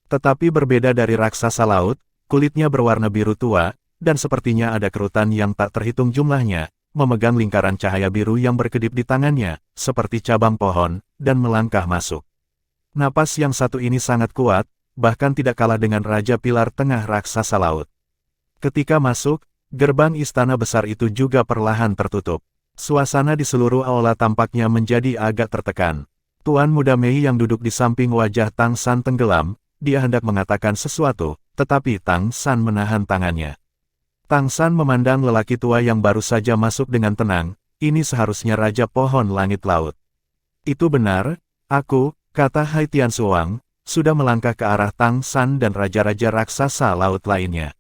Tetapi berbeda dari raksasa laut, kulitnya berwarna biru tua, dan sepertinya ada kerutan yang tak terhitung jumlahnya, memegang lingkaran cahaya biru yang berkedip di tangannya, seperti cabang pohon, dan melangkah masuk. Napas yang satu ini sangat kuat, bahkan tidak kalah dengan Raja Pilar Tengah raksasa laut. Ketika masuk, gerbang istana besar itu juga perlahan tertutup. Suasana di seluruh aula tampaknya menjadi agak tertekan. Tuan Muda Mei yang duduk di samping wajah Tang San tenggelam, dia hendak mengatakan sesuatu, tetapi Tang San menahan tangannya. Tang San memandang lelaki tua yang baru saja masuk dengan tenang, ini seharusnya Raja Pohon Langit Laut. Itu benar, aku, kata Hai Tian Suang, sudah melangkah ke arah Tang San dan raja-raja raksasa laut lainnya.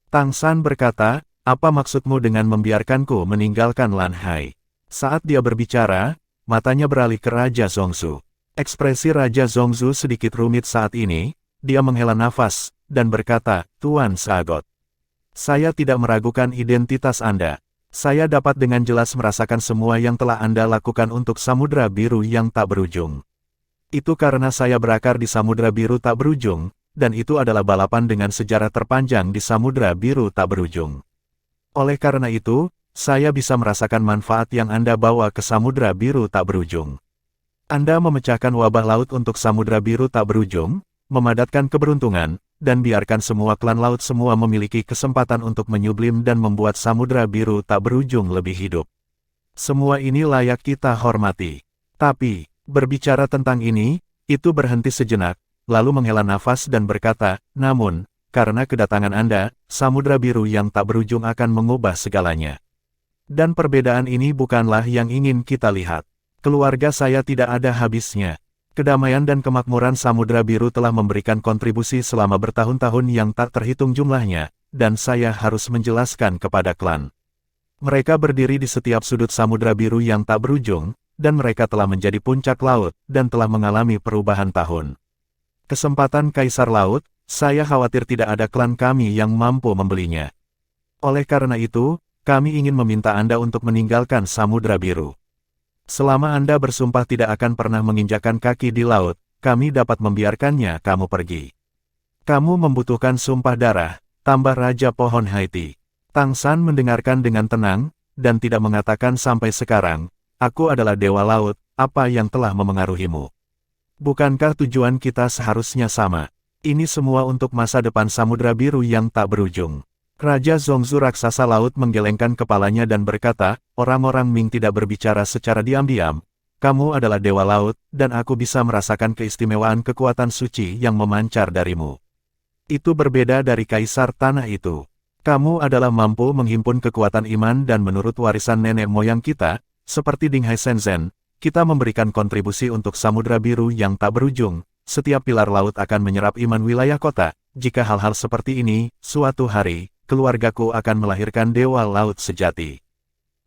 Tang San berkata, apa maksudmu dengan membiarkanku meninggalkan Lan Hai? Saat dia berbicara, matanya beralih ke Raja Zhongzhu. Ekspresi Raja Zhongzhu sedikit rumit saat ini, dia menghela nafas, dan berkata, Tuan Sagot. Saya tidak meragukan identitas Anda. Saya dapat dengan jelas merasakan semua yang telah Anda lakukan untuk Samudra Biru yang tak berujung. Itu karena saya berakar di Samudra Biru tak berujung, dan itu adalah balapan dengan sejarah terpanjang di Samudra Biru tak berujung. Oleh karena itu, saya bisa merasakan manfaat yang Anda bawa ke Samudra Biru tak berujung. Anda memecahkan wabah laut untuk Samudra Biru tak berujung, memadatkan keberuntungan, dan biarkan semua klan laut semua memiliki kesempatan untuk menyublim dan membuat Samudra Biru tak berujung lebih hidup. Semua ini layak kita hormati. Tapi, berbicara tentang ini, itu berhenti sejenak, lalu menghela nafas dan berkata, namun, karena kedatangan Anda, Samudra Biru yang tak berujung akan mengubah segalanya. Dan perbedaan ini bukanlah yang ingin kita lihat. Keluarga saya tidak ada habisnya. Kedamaian dan kemakmuran Samudra Biru telah memberikan kontribusi selama bertahun-tahun yang tak terhitung jumlahnya, dan saya harus menjelaskan kepada klan. Mereka berdiri di setiap sudut Samudra Biru yang tak berujung, dan mereka telah menjadi puncak laut, dan telah mengalami perubahan tahun. Kesempatan Kaisar Laut, saya khawatir tidak ada klan kami yang mampu membelinya. Oleh karena itu, kami ingin meminta Anda untuk meninggalkan Samudra Biru. Selama Anda bersumpah tidak akan pernah menginjakkan kaki di laut, kami dapat membiarkannya kamu pergi. Kamu membutuhkan sumpah darah, tambah Raja Pohon Haiti. Tang San mendengarkan dengan tenang, dan tidak mengatakan sampai sekarang, aku adalah Dewa Laut, apa yang telah memengaruhimu? Bukankah tujuan kita seharusnya sama? Ini semua untuk masa depan Samudra Biru yang tak berujung. Raja Zhongzhu raksasa laut menggelengkan kepalanya dan berkata, orang-orang Ming tidak berbicara secara diam-diam. Kamu adalah Dewa Laut, dan aku bisa merasakan keistimewaan kekuatan suci yang memancar darimu. Itu berbeda dari Kaisar Tanah itu. Kamu adalah mampu menghimpun kekuatan iman dan menurut warisan nenek moyang kita, seperti Ding Hai Shenzhen, kita memberikan kontribusi untuk Samudra Biru yang tak berujung. Setiap pilar laut akan menyerap iman wilayah kota. Jika hal-hal seperti ini, suatu hari, keluargaku akan melahirkan Dewa Laut sejati.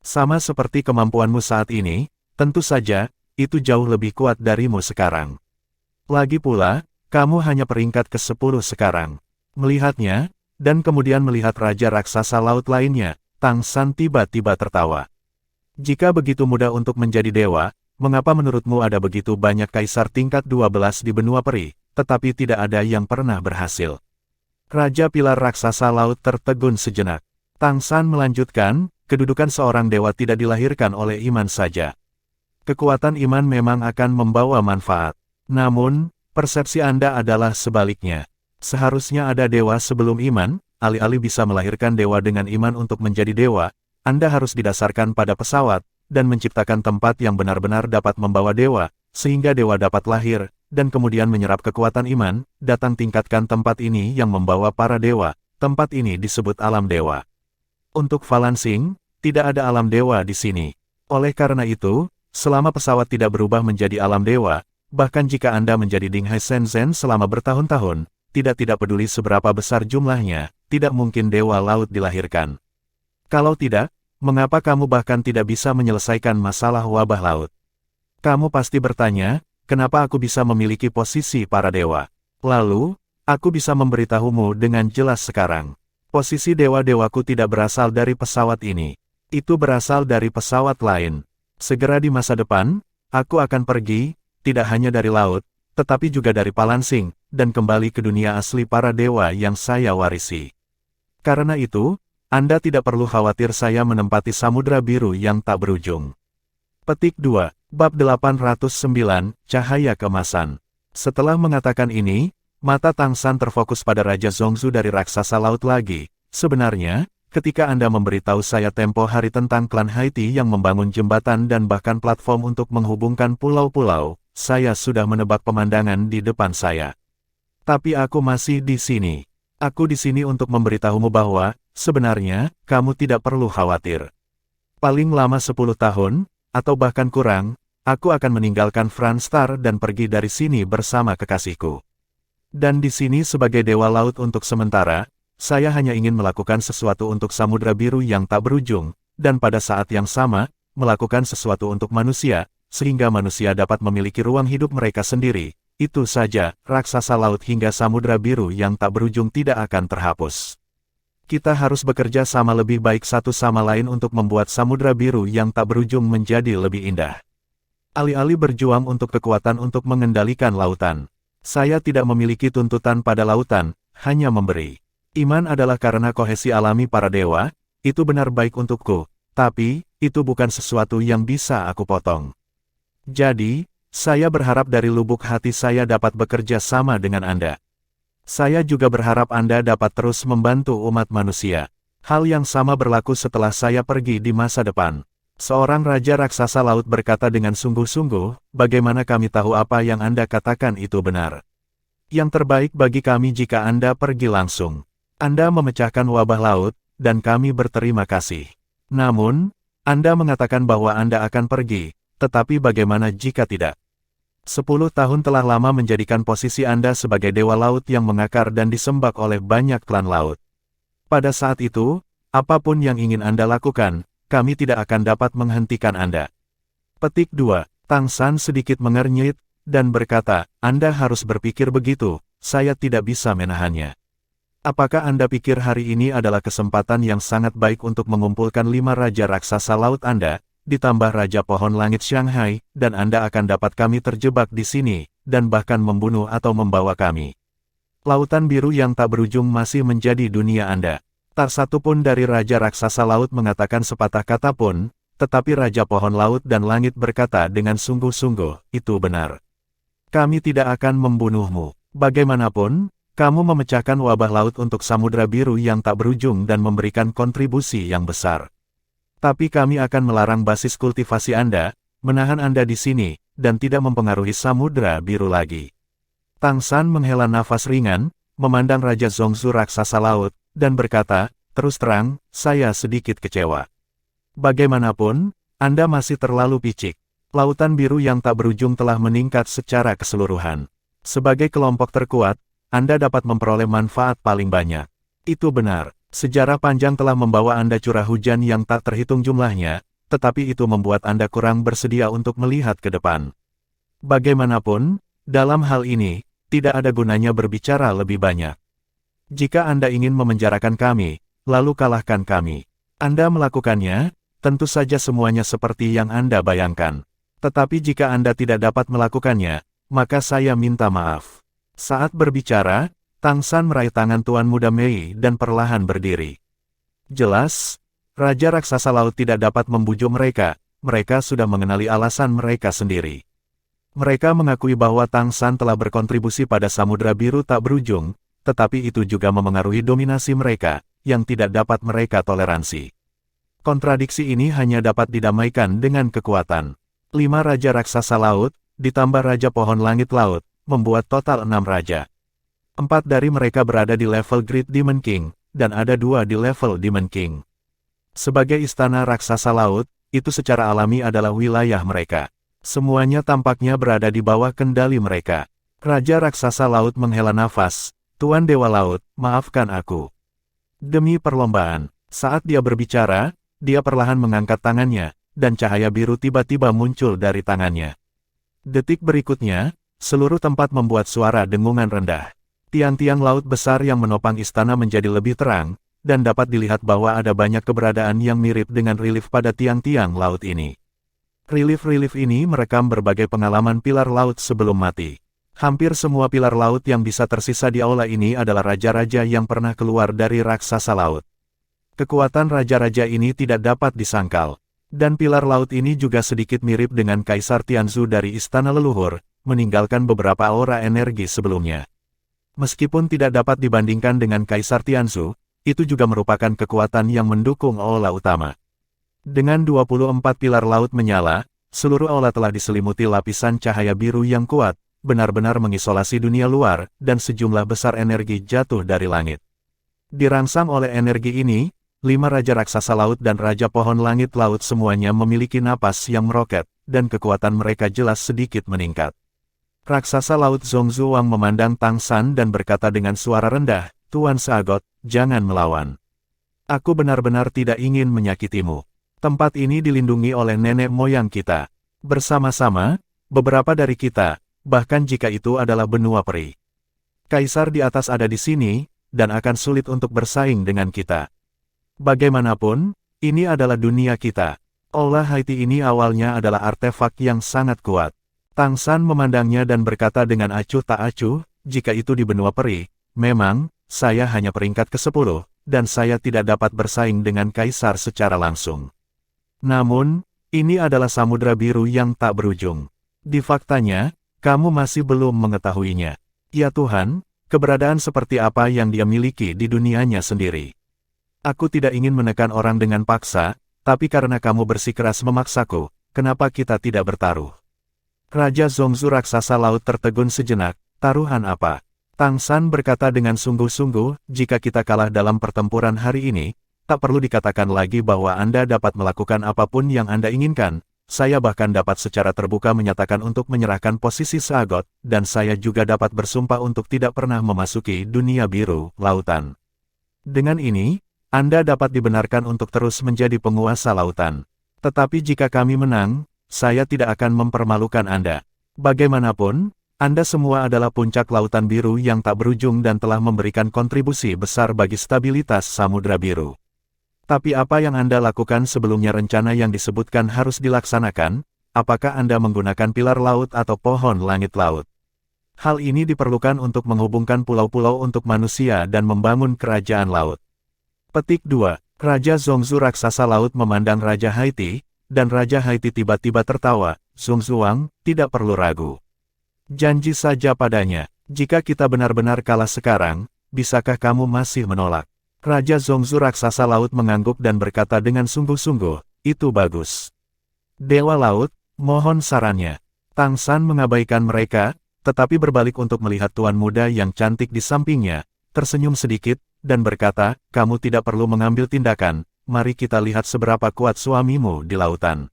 Sama seperti kemampuanmu saat ini, tentu saja, itu jauh lebih kuat darimu sekarang. Lagi pula, kamu hanya peringkat ke-10 sekarang. Melihatnya, dan kemudian melihat Raja Raksasa Laut lainnya, Tang San tiba-tiba tertawa. Jika begitu mudah untuk menjadi dewa, mengapa menurutmu ada begitu banyak kaisar tingkat 12 di benua peri, tetapi tidak ada yang pernah berhasil? Raja Pilar Raksasa Laut tertegun sejenak. Tang San melanjutkan, kedudukan seorang dewa tidak dilahirkan oleh iman saja. Kekuatan iman memang akan membawa manfaat. Namun, persepsi Anda adalah sebaliknya. Seharusnya ada dewa sebelum iman, alih-alih bisa melahirkan dewa dengan iman untuk menjadi dewa, Anda harus didasarkan pada pesawat, dan menciptakan tempat yang benar-benar dapat membawa dewa, sehingga dewa dapat lahir, dan kemudian menyerap kekuatan iman, datang tingkatkan tempat ini yang membawa para dewa, tempat ini disebut alam dewa. Untuk Valansing, tidak ada alam dewa di sini. Oleh karena itu, selama pesawat tidak berubah menjadi alam dewa, bahkan jika Anda menjadi Dinghai Shenzhen selama bertahun-tahun, tidak peduli seberapa besar jumlahnya, tidak mungkin dewa laut dilahirkan. Kalau tidak, mengapa kamu bahkan tidak bisa menyelesaikan masalah wabah laut? Kamu pasti bertanya, kenapa aku bisa memiliki posisi para dewa? Lalu, aku bisa memberitahumu dengan jelas sekarang. Posisi dewa-dewaku tidak berasal dari pesawat ini. Itu berasal dari pesawat lain. Segera di masa depan, aku akan pergi, tidak hanya dari laut, tetapi juga dari Valansing, dan kembali ke dunia asli para dewa yang saya warisi. Karena itu, Anda tidak perlu khawatir saya menempati samudra biru yang tak berujung. Petik 2, Bab 809, Cahaya Kemasan. Setelah mengatakan ini, mata Tang San terfokus pada Raja Zongzu dari raksasa laut lagi. Sebenarnya, ketika Anda memberitahu saya tempo hari tentang klan Haiti yang membangun jembatan dan bahkan platform untuk menghubungkan pulau-pulau, saya sudah menebak pemandangan di depan saya. Tapi aku masih di sini. Aku di sini untuk memberitahumu bahwa, sebenarnya, kamu tidak perlu khawatir. Paling lama 10 tahun, atau bahkan kurang, aku akan meninggalkan Franstar dan pergi dari sini bersama kekasihku. Dan di sini sebagai dewa laut untuk sementara, saya hanya ingin melakukan sesuatu untuk samudra biru yang tak berujung, dan pada saat yang sama, melakukan sesuatu untuk manusia, sehingga manusia dapat memiliki ruang hidup mereka sendiri. Itu saja, raksasa laut hingga samudra biru yang tak berujung tidak akan terhapus. Kita harus bekerja sama lebih baik satu sama lain untuk membuat samudra biru yang tak berujung menjadi lebih indah. Alih-alih berjuang untuk kekuatan untuk mengendalikan lautan, saya tidak memiliki tuntutan pada lautan, hanya memberi. Iman adalah karena kohesi alami para dewa, itu benar baik untukku, tapi, itu bukan sesuatu yang bisa aku potong. Jadi, saya berharap dari lubuk hati saya dapat bekerja sama dengan Anda. Saya juga berharap Anda dapat terus membantu umat manusia. Hal yang sama berlaku setelah saya pergi di masa depan. Seorang raja raksasa laut berkata dengan sungguh-sungguh, bagaimana kami tahu apa yang Anda katakan itu benar? Yang terbaik bagi kami jika Anda pergi langsung. Anda memecahkan wabah laut, dan kami berterima kasih. Namun, Anda mengatakan bahwa Anda akan pergi, tetapi bagaimana jika tidak? 10 tahun telah lama menjadikan posisi Anda sebagai dewa laut yang mengakar dan disembah oleh banyak klan laut. Pada saat itu, apapun yang ingin Anda lakukan, kami tidak akan dapat menghentikan Anda. Petik 2, Tang San sedikit mengernyit, dan berkata, Anda harus berpikir begitu, saya tidak bisa menahannya. Apakah Anda pikir hari ini adalah kesempatan yang sangat baik untuk mengumpulkan 5 raja raksasa laut Anda, ditambah Raja Pohon Langit Shanghai, dan Anda akan dapat kami terjebak di sini, dan bahkan membunuh atau membawa kami. Lautan biru yang tak berujung masih menjadi dunia Anda. Tak satu pun dari Raja Raksasa Laut mengatakan sepatah kata pun, tetapi Raja Pohon Laut dan Langit berkata dengan sungguh-sungguh, itu benar. Kami tidak akan membunuhmu. Bagaimanapun, kamu memecahkan wabah laut untuk samudra biru yang tak berujung dan memberikan kontribusi yang besar. Tapi kami akan melarang basis kultivasi Anda, menahan Anda di sini, dan tidak mempengaruhi samudra biru lagi. Tang San menghela nafas ringan, memandang Raja Zongzu raksasa laut, dan berkata, terus terang, saya sedikit kecewa. Bagaimanapun, Anda masih terlalu picik. Lautan biru yang tak berujung telah meningkat secara keseluruhan. Sebagai kelompok terkuat, Anda dapat memperoleh manfaat paling banyak. Itu benar. Sejarah panjang telah membawa Anda curah hujan yang tak terhitung jumlahnya, tetapi itu membuat Anda kurang bersedia untuk melihat ke depan. Bagaimanapun, dalam hal ini, tidak ada gunanya berbicara lebih banyak. Jika Anda ingin memenjarakan kami, lalu kalahkan kami. Anda melakukannya, tentu saja semuanya seperti yang Anda bayangkan. Tetapi jika Anda tidak dapat melakukannya, maka saya minta maaf. Saat berbicara, Tang San meraih tangan Tuan Muda Mei dan perlahan berdiri. Jelas, Raja Raksasa Laut tidak dapat membujuk mereka, mereka sudah mengenali alasan mereka sendiri. Mereka mengakui bahwa Tang San telah berkontribusi pada Samudra Biru tak berujung, tetapi itu juga memengaruhi dominasi mereka, yang tidak dapat mereka toleransi. Kontradiksi ini hanya dapat didamaikan dengan kekuatan. 5 Raja Raksasa Laut, ditambah Raja Pohon Langit Laut, membuat total 6 raja. 4 dari mereka berada di level Great Demon King, dan ada 2 di level Demon King. Sebagai istana raksasa laut, itu secara alami adalah wilayah mereka. Semuanya tampaknya berada di bawah kendali mereka. Raja raksasa laut menghela nafas, Tuan Dewa Laut, maafkan aku. Demi perlombaan, saat dia berbicara, dia perlahan mengangkat tangannya, dan cahaya biru tiba-tiba muncul dari tangannya. Detik berikutnya, seluruh tempat membuat suara dengungan rendah. Tiang-tiang laut besar yang menopang istana menjadi lebih terang, dan dapat dilihat bahwa ada banyak keberadaan yang mirip dengan relief pada tiang-tiang laut ini. Relief-relief ini merekam berbagai pengalaman pilar laut sebelum mati. Hampir semua pilar laut yang bisa tersisa di aula ini adalah raja-raja yang pernah keluar dari raksasa laut. Kekuatan raja-raja ini tidak dapat disangkal. Dan pilar laut ini juga sedikit mirip dengan Kaisar Tianzu dari Istana Leluhur, meninggalkan beberapa aura energi sebelumnya. Meskipun tidak dapat dibandingkan dengan Kaisar Tianzu, itu juga merupakan kekuatan yang mendukung aula utama. Dengan 24 pilar laut menyala, seluruh aula telah diselimuti lapisan cahaya biru yang kuat, benar-benar mengisolasi dunia luar, dan sejumlah besar energi jatuh dari langit. Dirangsang oleh energi ini, 5 Raja Raksasa Laut dan Raja Pohon Langit Laut semuanya memiliki napas yang meroket, dan kekuatan mereka jelas sedikit meningkat. Raksasa Laut Zhongzuang memandang Tang San dan berkata dengan suara rendah, Tuan Sagot, jangan melawan. Aku benar-benar tidak ingin menyakitimu. Tempat ini dilindungi oleh nenek moyang kita. Bersama-sama, beberapa dari kita, bahkan jika itu adalah benua peri. Kaisar di atas ada di sini, dan akan sulit untuk bersaing dengan kita. Bagaimanapun, ini adalah dunia kita. Aula Haiti ini awalnya adalah artefak yang sangat kuat. Tang San memandangnya dan berkata dengan acuh tak acuh, jika itu di benua peri, memang, saya hanya peringkat ke-10, dan saya tidak dapat bersaing dengan Kaisar secara langsung. Namun, ini adalah samudra biru yang tak berujung. Di faktanya, kamu masih belum mengetahuinya. Ya Tuhan, keberadaan seperti apa yang dia miliki di dunianya sendiri. Aku tidak ingin menekan orang dengan paksa, tapi karena kamu bersikeras memaksaku, kenapa kita tidak bertaruh? Raja Zhongzu Raksasa Laut tertegun sejenak, taruhan apa? Tang San berkata dengan sungguh-sungguh, jika kita kalah dalam pertempuran hari ini, tak perlu dikatakan lagi bahwa Anda dapat melakukan apapun yang Anda inginkan. Saya bahkan dapat secara terbuka menyatakan untuk menyerahkan posisi Sagot, dan saya juga dapat bersumpah untuk tidak pernah memasuki dunia biru, lautan. Dengan ini, Anda dapat dibenarkan untuk terus menjadi penguasa lautan. Tetapi jika kami menang, saya tidak akan mempermalukan Anda. Bagaimanapun, Anda semua adalah puncak lautan biru yang tak berujung dan telah memberikan kontribusi besar bagi stabilitas Samudra Biru. Tapi apa yang Anda lakukan sebelumnya rencana yang disebutkan harus dilaksanakan? Apakah Anda menggunakan pilar laut atau pohon langit laut? Hal ini diperlukan untuk menghubungkan pulau-pulau untuk manusia dan membangun kerajaan laut. Petik 2. Raja Zhongzu Raksasa Laut memandang Raja Haiti, dan Raja Haiti tiba-tiba tertawa. Zhongzuang, tidak perlu ragu. Janji saja padanya, jika kita benar-benar kalah sekarang, bisakah kamu masih menolak? Raja Zhongzu Raksasa Laut mengangguk dan berkata dengan sungguh-sungguh, itu bagus. Dewa Laut, mohon sarannya. Tang San mengabaikan mereka, tetapi berbalik untuk melihat tuan muda yang cantik di sampingnya, tersenyum sedikit, dan berkata, kamu tidak perlu mengambil tindakan, mari kita lihat seberapa kuat suamimu di lautan.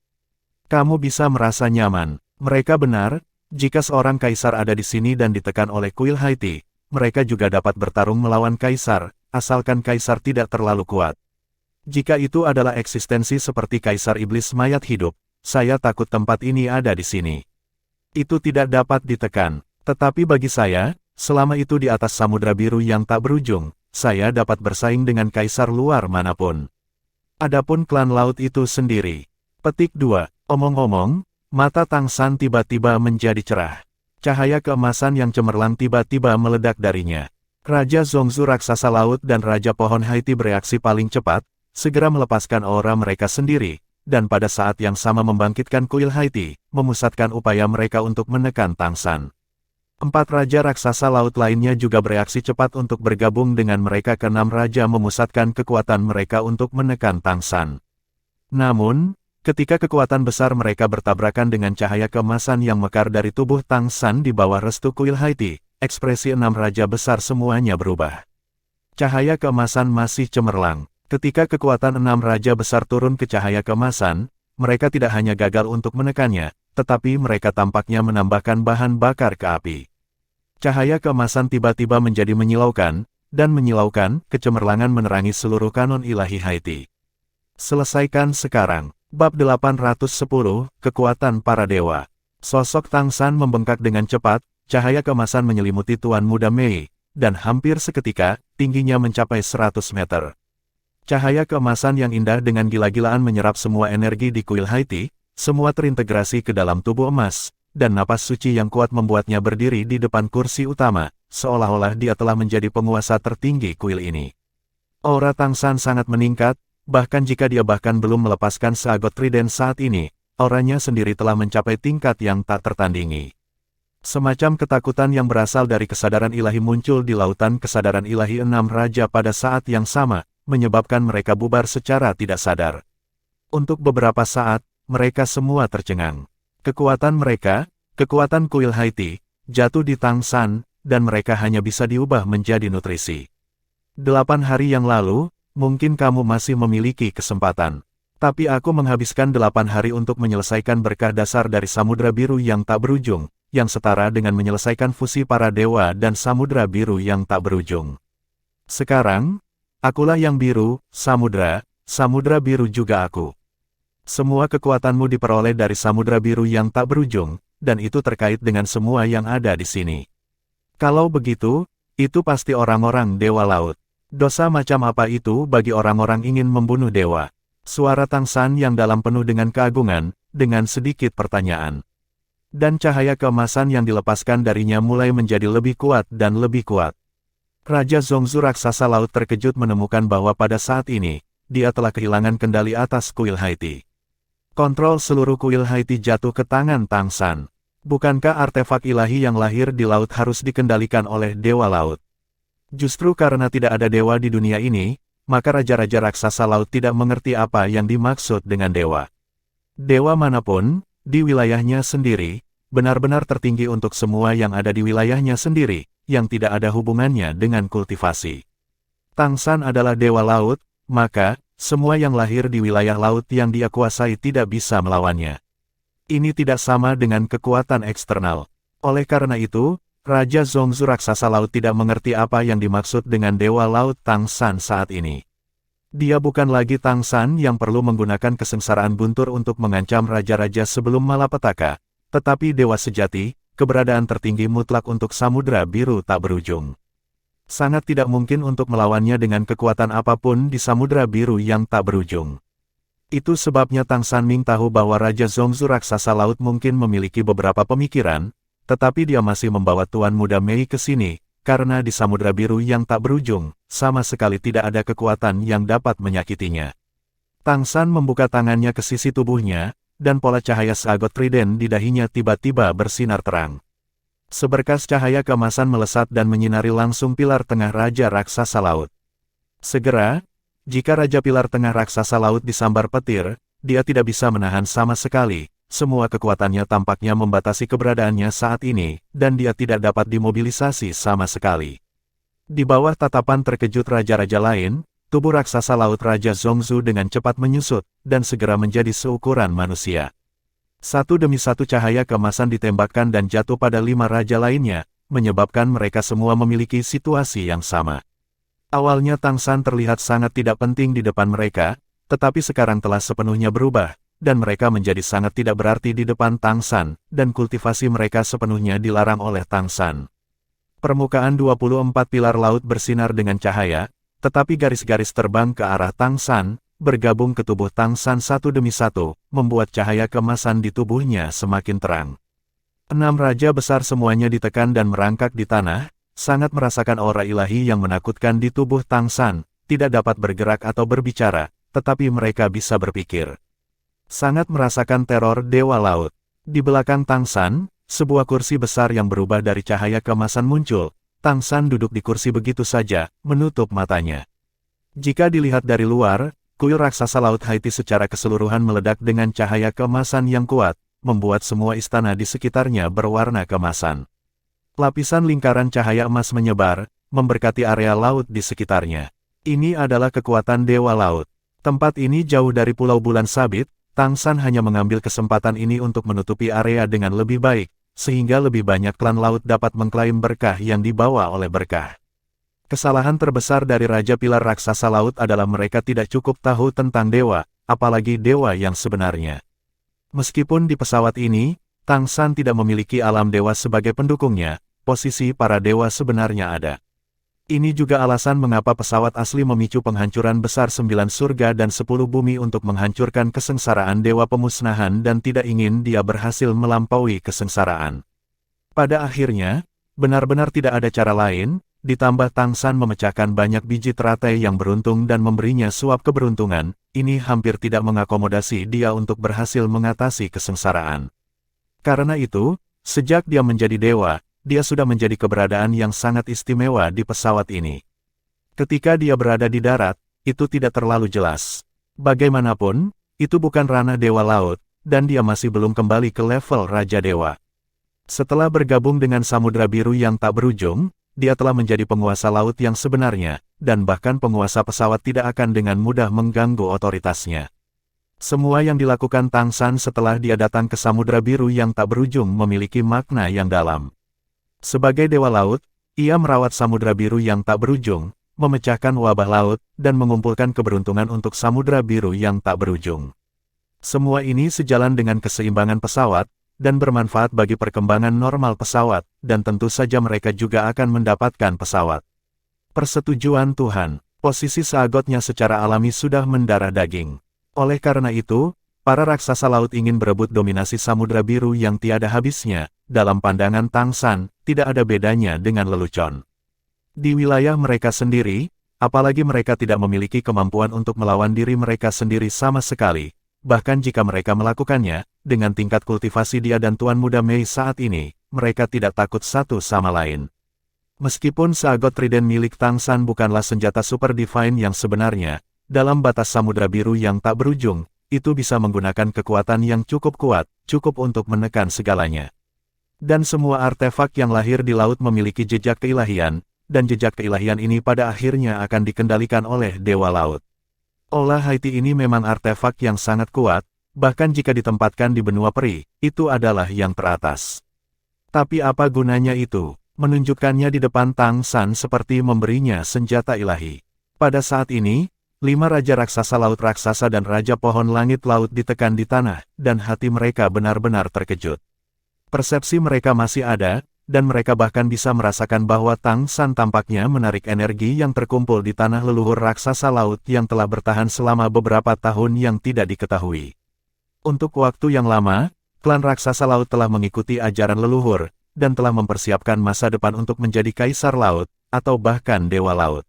Kamu bisa merasa nyaman. Mereka benar, jika seorang kaisar ada di sini dan ditekan oleh kuil Haiti, mereka juga dapat bertarung melawan kaisar, asalkan kaisar tidak terlalu kuat. Jika itu adalah eksistensi seperti kaisar iblis mayat hidup, saya takut tempat ini ada di sini. Itu tidak dapat ditekan, tetapi bagi saya, selama itu di atas samudra biru yang tak berujung, saya dapat bersaing dengan kaisar luar manapun. Adapun klan laut itu sendiri. Petik 2. Omong-omong, mata Tang San tiba-tiba menjadi cerah. Cahaya keemasan yang cemerlang tiba-tiba meledak darinya. Raja Zhongzu Raksasa Laut dan Raja Pohon Haiti bereaksi paling cepat, segera melepaskan aura mereka sendiri, dan pada saat yang sama membangkitkan kuil Haiti, memusatkan upaya mereka untuk menekan Tang San. 4 raja raksasa laut lainnya juga bereaksi cepat untuk bergabung dengan mereka. Ke-6 raja memusatkan kekuatan mereka untuk menekan Tang San. Namun, ketika kekuatan besar mereka bertabrakan dengan cahaya keemasan yang mekar dari tubuh Tang San di bawah restu kuil Haiti, ekspresi 6 raja besar semuanya berubah. Cahaya keemasan masih cemerlang. Ketika kekuatan 6 raja besar turun ke cahaya keemasan, mereka tidak hanya gagal untuk menekannya, tetapi mereka tampaknya menambahkan bahan bakar ke api. Cahaya keemasan tiba-tiba menjadi menyilaukan, dan menyilaukan, kecemerlangan menerangi seluruh kanon ilahi Haiti. Selesaikan sekarang. Bab 810, Kekuatan Para Dewa. Sosok Tang San membengkak dengan cepat, cahaya keemasan menyelimuti Tuan Muda Mei, dan hampir seketika, tingginya mencapai 100 meter. Cahaya keemasan yang indah dengan gila-gilaan menyerap semua energi di kuil Haiti, semua terintegrasi ke dalam tubuh emas, dan napas suci yang kuat membuatnya berdiri di depan kursi utama, seolah-olah dia telah menjadi penguasa tertinggi kuil ini. Aura Tang San sangat meningkat, bahkan jika dia belum melepaskan seagot trident saat ini, auranya sendiri telah mencapai tingkat yang tak tertandingi. Semacam ketakutan yang berasal dari kesadaran ilahi muncul di lautan kesadaran ilahi 6 raja pada saat yang sama, menyebabkan mereka bubar secara tidak sadar. Untuk beberapa saat, mereka semua tercengang. Kekuatan mereka, kekuatan kuil Haiti, jatuh di Tang San, dan mereka hanya bisa diubah menjadi nutrisi. 8 hari yang lalu, mungkin kamu masih memiliki kesempatan. Tapi aku menghabiskan 8 hari untuk menyelesaikan berkah dasar dari Samudra Biru yang tak berujung, yang setara dengan menyelesaikan fusi para dewa dan Samudra Biru yang tak berujung. Sekarang, akulah yang biru, Samudra Biru juga aku. Semua kekuatanmu diperoleh dari Samudra Biru yang tak berujung, dan itu terkait dengan semua yang ada di sini. Kalau begitu, itu pasti orang-orang dewa laut. Dosa macam apa itu bagi orang-orang ingin membunuh dewa? Suara Tang San yang dalam penuh dengan keagungan, dengan sedikit pertanyaan. Dan cahaya keemasan yang dilepaskan darinya mulai menjadi lebih kuat dan lebih kuat. Raja Zongzu raksasa laut terkejut menemukan bahwa pada saat ini, dia telah kehilangan kendali atas kuil Haiti. Kontrol seluruh kuil Haiti jatuh ke tangan Tang San. Bukankah artefak ilahi yang lahir di laut harus dikendalikan oleh dewa laut? Justru karena tidak ada dewa di dunia ini, maka raja-raja raksasa laut tidak mengerti apa yang dimaksud dengan dewa. Dewa manapun, di wilayahnya sendiri, benar-benar tertinggi untuk semua yang ada di wilayahnya sendiri, yang tidak ada hubungannya dengan kultivasi. Tang San adalah dewa laut, maka, semua yang lahir di wilayah laut yang dia kuasai tidak bisa melawannya. Ini tidak sama dengan kekuatan eksternal. Oleh karena itu, Raja Zongzu raksasa laut tidak mengerti apa yang dimaksud dengan dewa laut Tang San saat ini. Dia bukan lagi Tang San yang perlu menggunakan kesengsaraan guntur untuk mengancam raja-raja sebelum malapetaka, tetapi dewa sejati, keberadaan tertinggi mutlak untuk Samudra Biru tak berujung. Sangat tidak mungkin untuk melawannya dengan kekuatan apapun di Samudra Biru yang tak berujung. Itu sebabnya Tang Sanming tahu bahwa Raja Zongzu raksasa laut mungkin memiliki beberapa pemikiran, tetapi dia masih membawa Tuan Muda Mei ke sini, karena di Samudra Biru yang tak berujung, sama sekali tidak ada kekuatan yang dapat menyakitinya. Tang San membuka tangannya ke sisi tubuhnya, dan pola cahaya seagot trident di dahinya tiba-tiba bersinar terang. Seberkas cahaya keemasan melesat dan menyinari langsung pilar tengah Raja Raksasa Laut. Segera, jika Raja Pilar Tengah Raksasa Laut disambar petir, dia tidak bisa menahan sama sekali. Semua kekuatannya tampaknya membatasi keberadaannya saat ini, dan dia tidak dapat dimobilisasi sama sekali. Di bawah tatapan terkejut raja-raja lain, tubuh raksasa laut Raja Zongzu dengan cepat menyusut, dan segera menjadi seukuran manusia. Satu demi satu cahaya keemasan ditembakkan dan jatuh pada 5 raja lainnya, menyebabkan mereka semua memiliki situasi yang sama. Awalnya Tang San terlihat sangat tidak penting di depan mereka, tetapi sekarang telah sepenuhnya berubah, dan mereka menjadi sangat tidak berarti di depan Tang San, dan kultivasi mereka sepenuhnya dilarang oleh Tang San. Permukaan 24 pilar laut bersinar dengan cahaya, tetapi garis-garis terbang ke arah Tang San, bergabung ke tubuh Tang San satu demi satu, membuat cahaya keemasan di tubuhnya semakin terang. 6 raja besar semuanya ditekan dan merangkak di tanah, sangat merasakan aura ilahi yang menakutkan di tubuh Tang San, tidak dapat bergerak atau berbicara, tetapi mereka bisa berpikir. Sangat merasakan teror dewa laut. Di belakang Tang San, sebuah kursi besar yang berubah dari cahaya keemasan muncul. Tang San duduk di kursi begitu saja, menutup matanya. Jika dilihat dari luar, kuil raksasa Laut Haiti secara keseluruhan meledak dengan cahaya keemasan yang kuat, membuat semua istana di sekitarnya berwarna keemasan. Lapisan lingkaran cahaya emas menyebar, memberkati area laut di sekitarnya. Ini adalah kekuatan Dewa Laut. Tempat ini jauh dari Pulau Bulan Sabit, Tang San hanya mengambil kesempatan ini untuk menutupi area dengan lebih baik, sehingga lebih banyak klan laut dapat mengklaim berkah yang dibawa oleh berkah. Kesalahan terbesar dari Raja Pilar Raksasa Laut adalah mereka tidak cukup tahu tentang dewa, apalagi dewa yang sebenarnya. Meskipun di pesawat ini, Tang San tidak memiliki alam dewa sebagai pendukungnya, posisi para dewa sebenarnya ada. Ini juga alasan mengapa pesawat asli memicu penghancuran besar 9 surga dan 10 bumi untuk menghancurkan kesengsaraan dewa pemusnahan dan tidak ingin dia berhasil melampaui kesengsaraan. Pada akhirnya, benar-benar tidak ada cara lain, ditambah Tang San memecahkan banyak biji teratai yang beruntung dan memberinya suap keberuntungan, ini hampir tidak mengakomodasi dia untuk berhasil mengatasi kesengsaraan. Karena itu, sejak dia menjadi dewa, dia sudah menjadi keberadaan yang sangat istimewa di pesawat ini. Ketika dia berada di darat, itu tidak terlalu jelas. Bagaimanapun, itu bukan ranah Dewa Laut, dan dia masih belum kembali ke level Raja Dewa. Setelah bergabung dengan Samudra Biru yang tak berujung, dia telah menjadi penguasa laut yang sebenarnya, dan bahkan penguasa pesawat tidak akan dengan mudah mengganggu otoritasnya. Semua yang dilakukan Tang San setelah dia datang ke Samudra Biru yang tak berujung memiliki makna yang dalam. Sebagai Dewa Laut, ia merawat Samudra Biru yang tak berujung, memecahkan wabah laut, dan mengumpulkan keberuntungan untuk Samudra Biru yang tak berujung. Semua ini sejalan dengan keseimbangan pesawat, dan bermanfaat bagi perkembangan normal pesawat, dan tentu saja mereka juga akan mendapatkan pesawat. Persetujuan Tuhan, posisi seagotnya secara alami sudah mendarah daging. Oleh karena itu, para raksasa laut ingin berebut dominasi Samudra Biru yang tiada habisnya, dalam pandangan Tang San, tidak ada bedanya dengan lelucon. Di wilayah mereka sendiri, apalagi mereka tidak memiliki kemampuan untuk melawan diri mereka sendiri sama sekali, bahkan jika mereka melakukannya, dengan tingkat kultivasi dia dan Tuan Muda Mei saat ini, mereka tidak takut satu sama lain. Meskipun seagot trident milik Tang San bukanlah senjata super divine yang sebenarnya, dalam batas Samudra Biru yang tak berujung, itu bisa menggunakan kekuatan yang cukup kuat, cukup untuk menekan segalanya. Dan semua artefak yang lahir di laut memiliki jejak keilahian, dan jejak keilahian ini pada akhirnya akan dikendalikan oleh Dewa Laut. Olah Haiti ini memang artefak yang sangat kuat, bahkan jika ditempatkan di benua peri, itu adalah yang teratas. Tapi apa gunanya itu? Menunjukkannya di depan Tang San seperti memberinya senjata ilahi. Pada saat ini, 5 Raja Raksasa Laut Raksasa dan Raja Pohon Langit Laut ditekan di tanah, dan hati mereka benar-benar terkejut. Persepsi mereka masih ada, dan mereka bahkan bisa merasakan bahwa Tang San tampaknya menarik energi yang terkumpul di tanah leluhur raksasa laut yang telah bertahan selama beberapa tahun yang tidak diketahui. Untuk waktu yang lama, klan raksasa laut telah mengikuti ajaran leluhur, dan telah mempersiapkan masa depan untuk menjadi kaisar laut, atau bahkan dewa laut.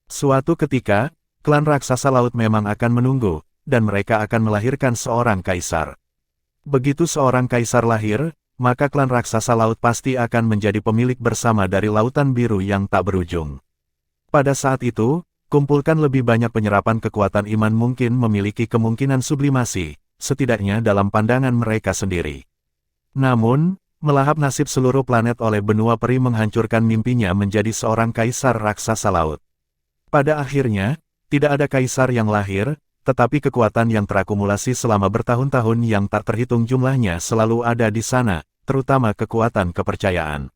Suatu ketika, klan raksasa laut memang akan menunggu, dan mereka akan melahirkan seorang kaisar. Begitu seorang kaisar lahir, maka klan raksasa laut pasti akan menjadi pemilik bersama dari lautan biru yang tak berujung. Pada saat itu, kumpulkan lebih banyak penyerapan kekuatan iman mungkin memiliki kemungkinan sublimasi, setidaknya dalam pandangan mereka sendiri. Namun, melahap nasib seluruh planet oleh benua peri menghancurkan mimpinya menjadi seorang kaisar raksasa laut. Pada akhirnya, tidak ada kaisar yang lahir, tetapi kekuatan yang terakumulasi selama bertahun-tahun yang tak terhitung jumlahnya selalu ada di sana, terutama kekuatan kepercayaan.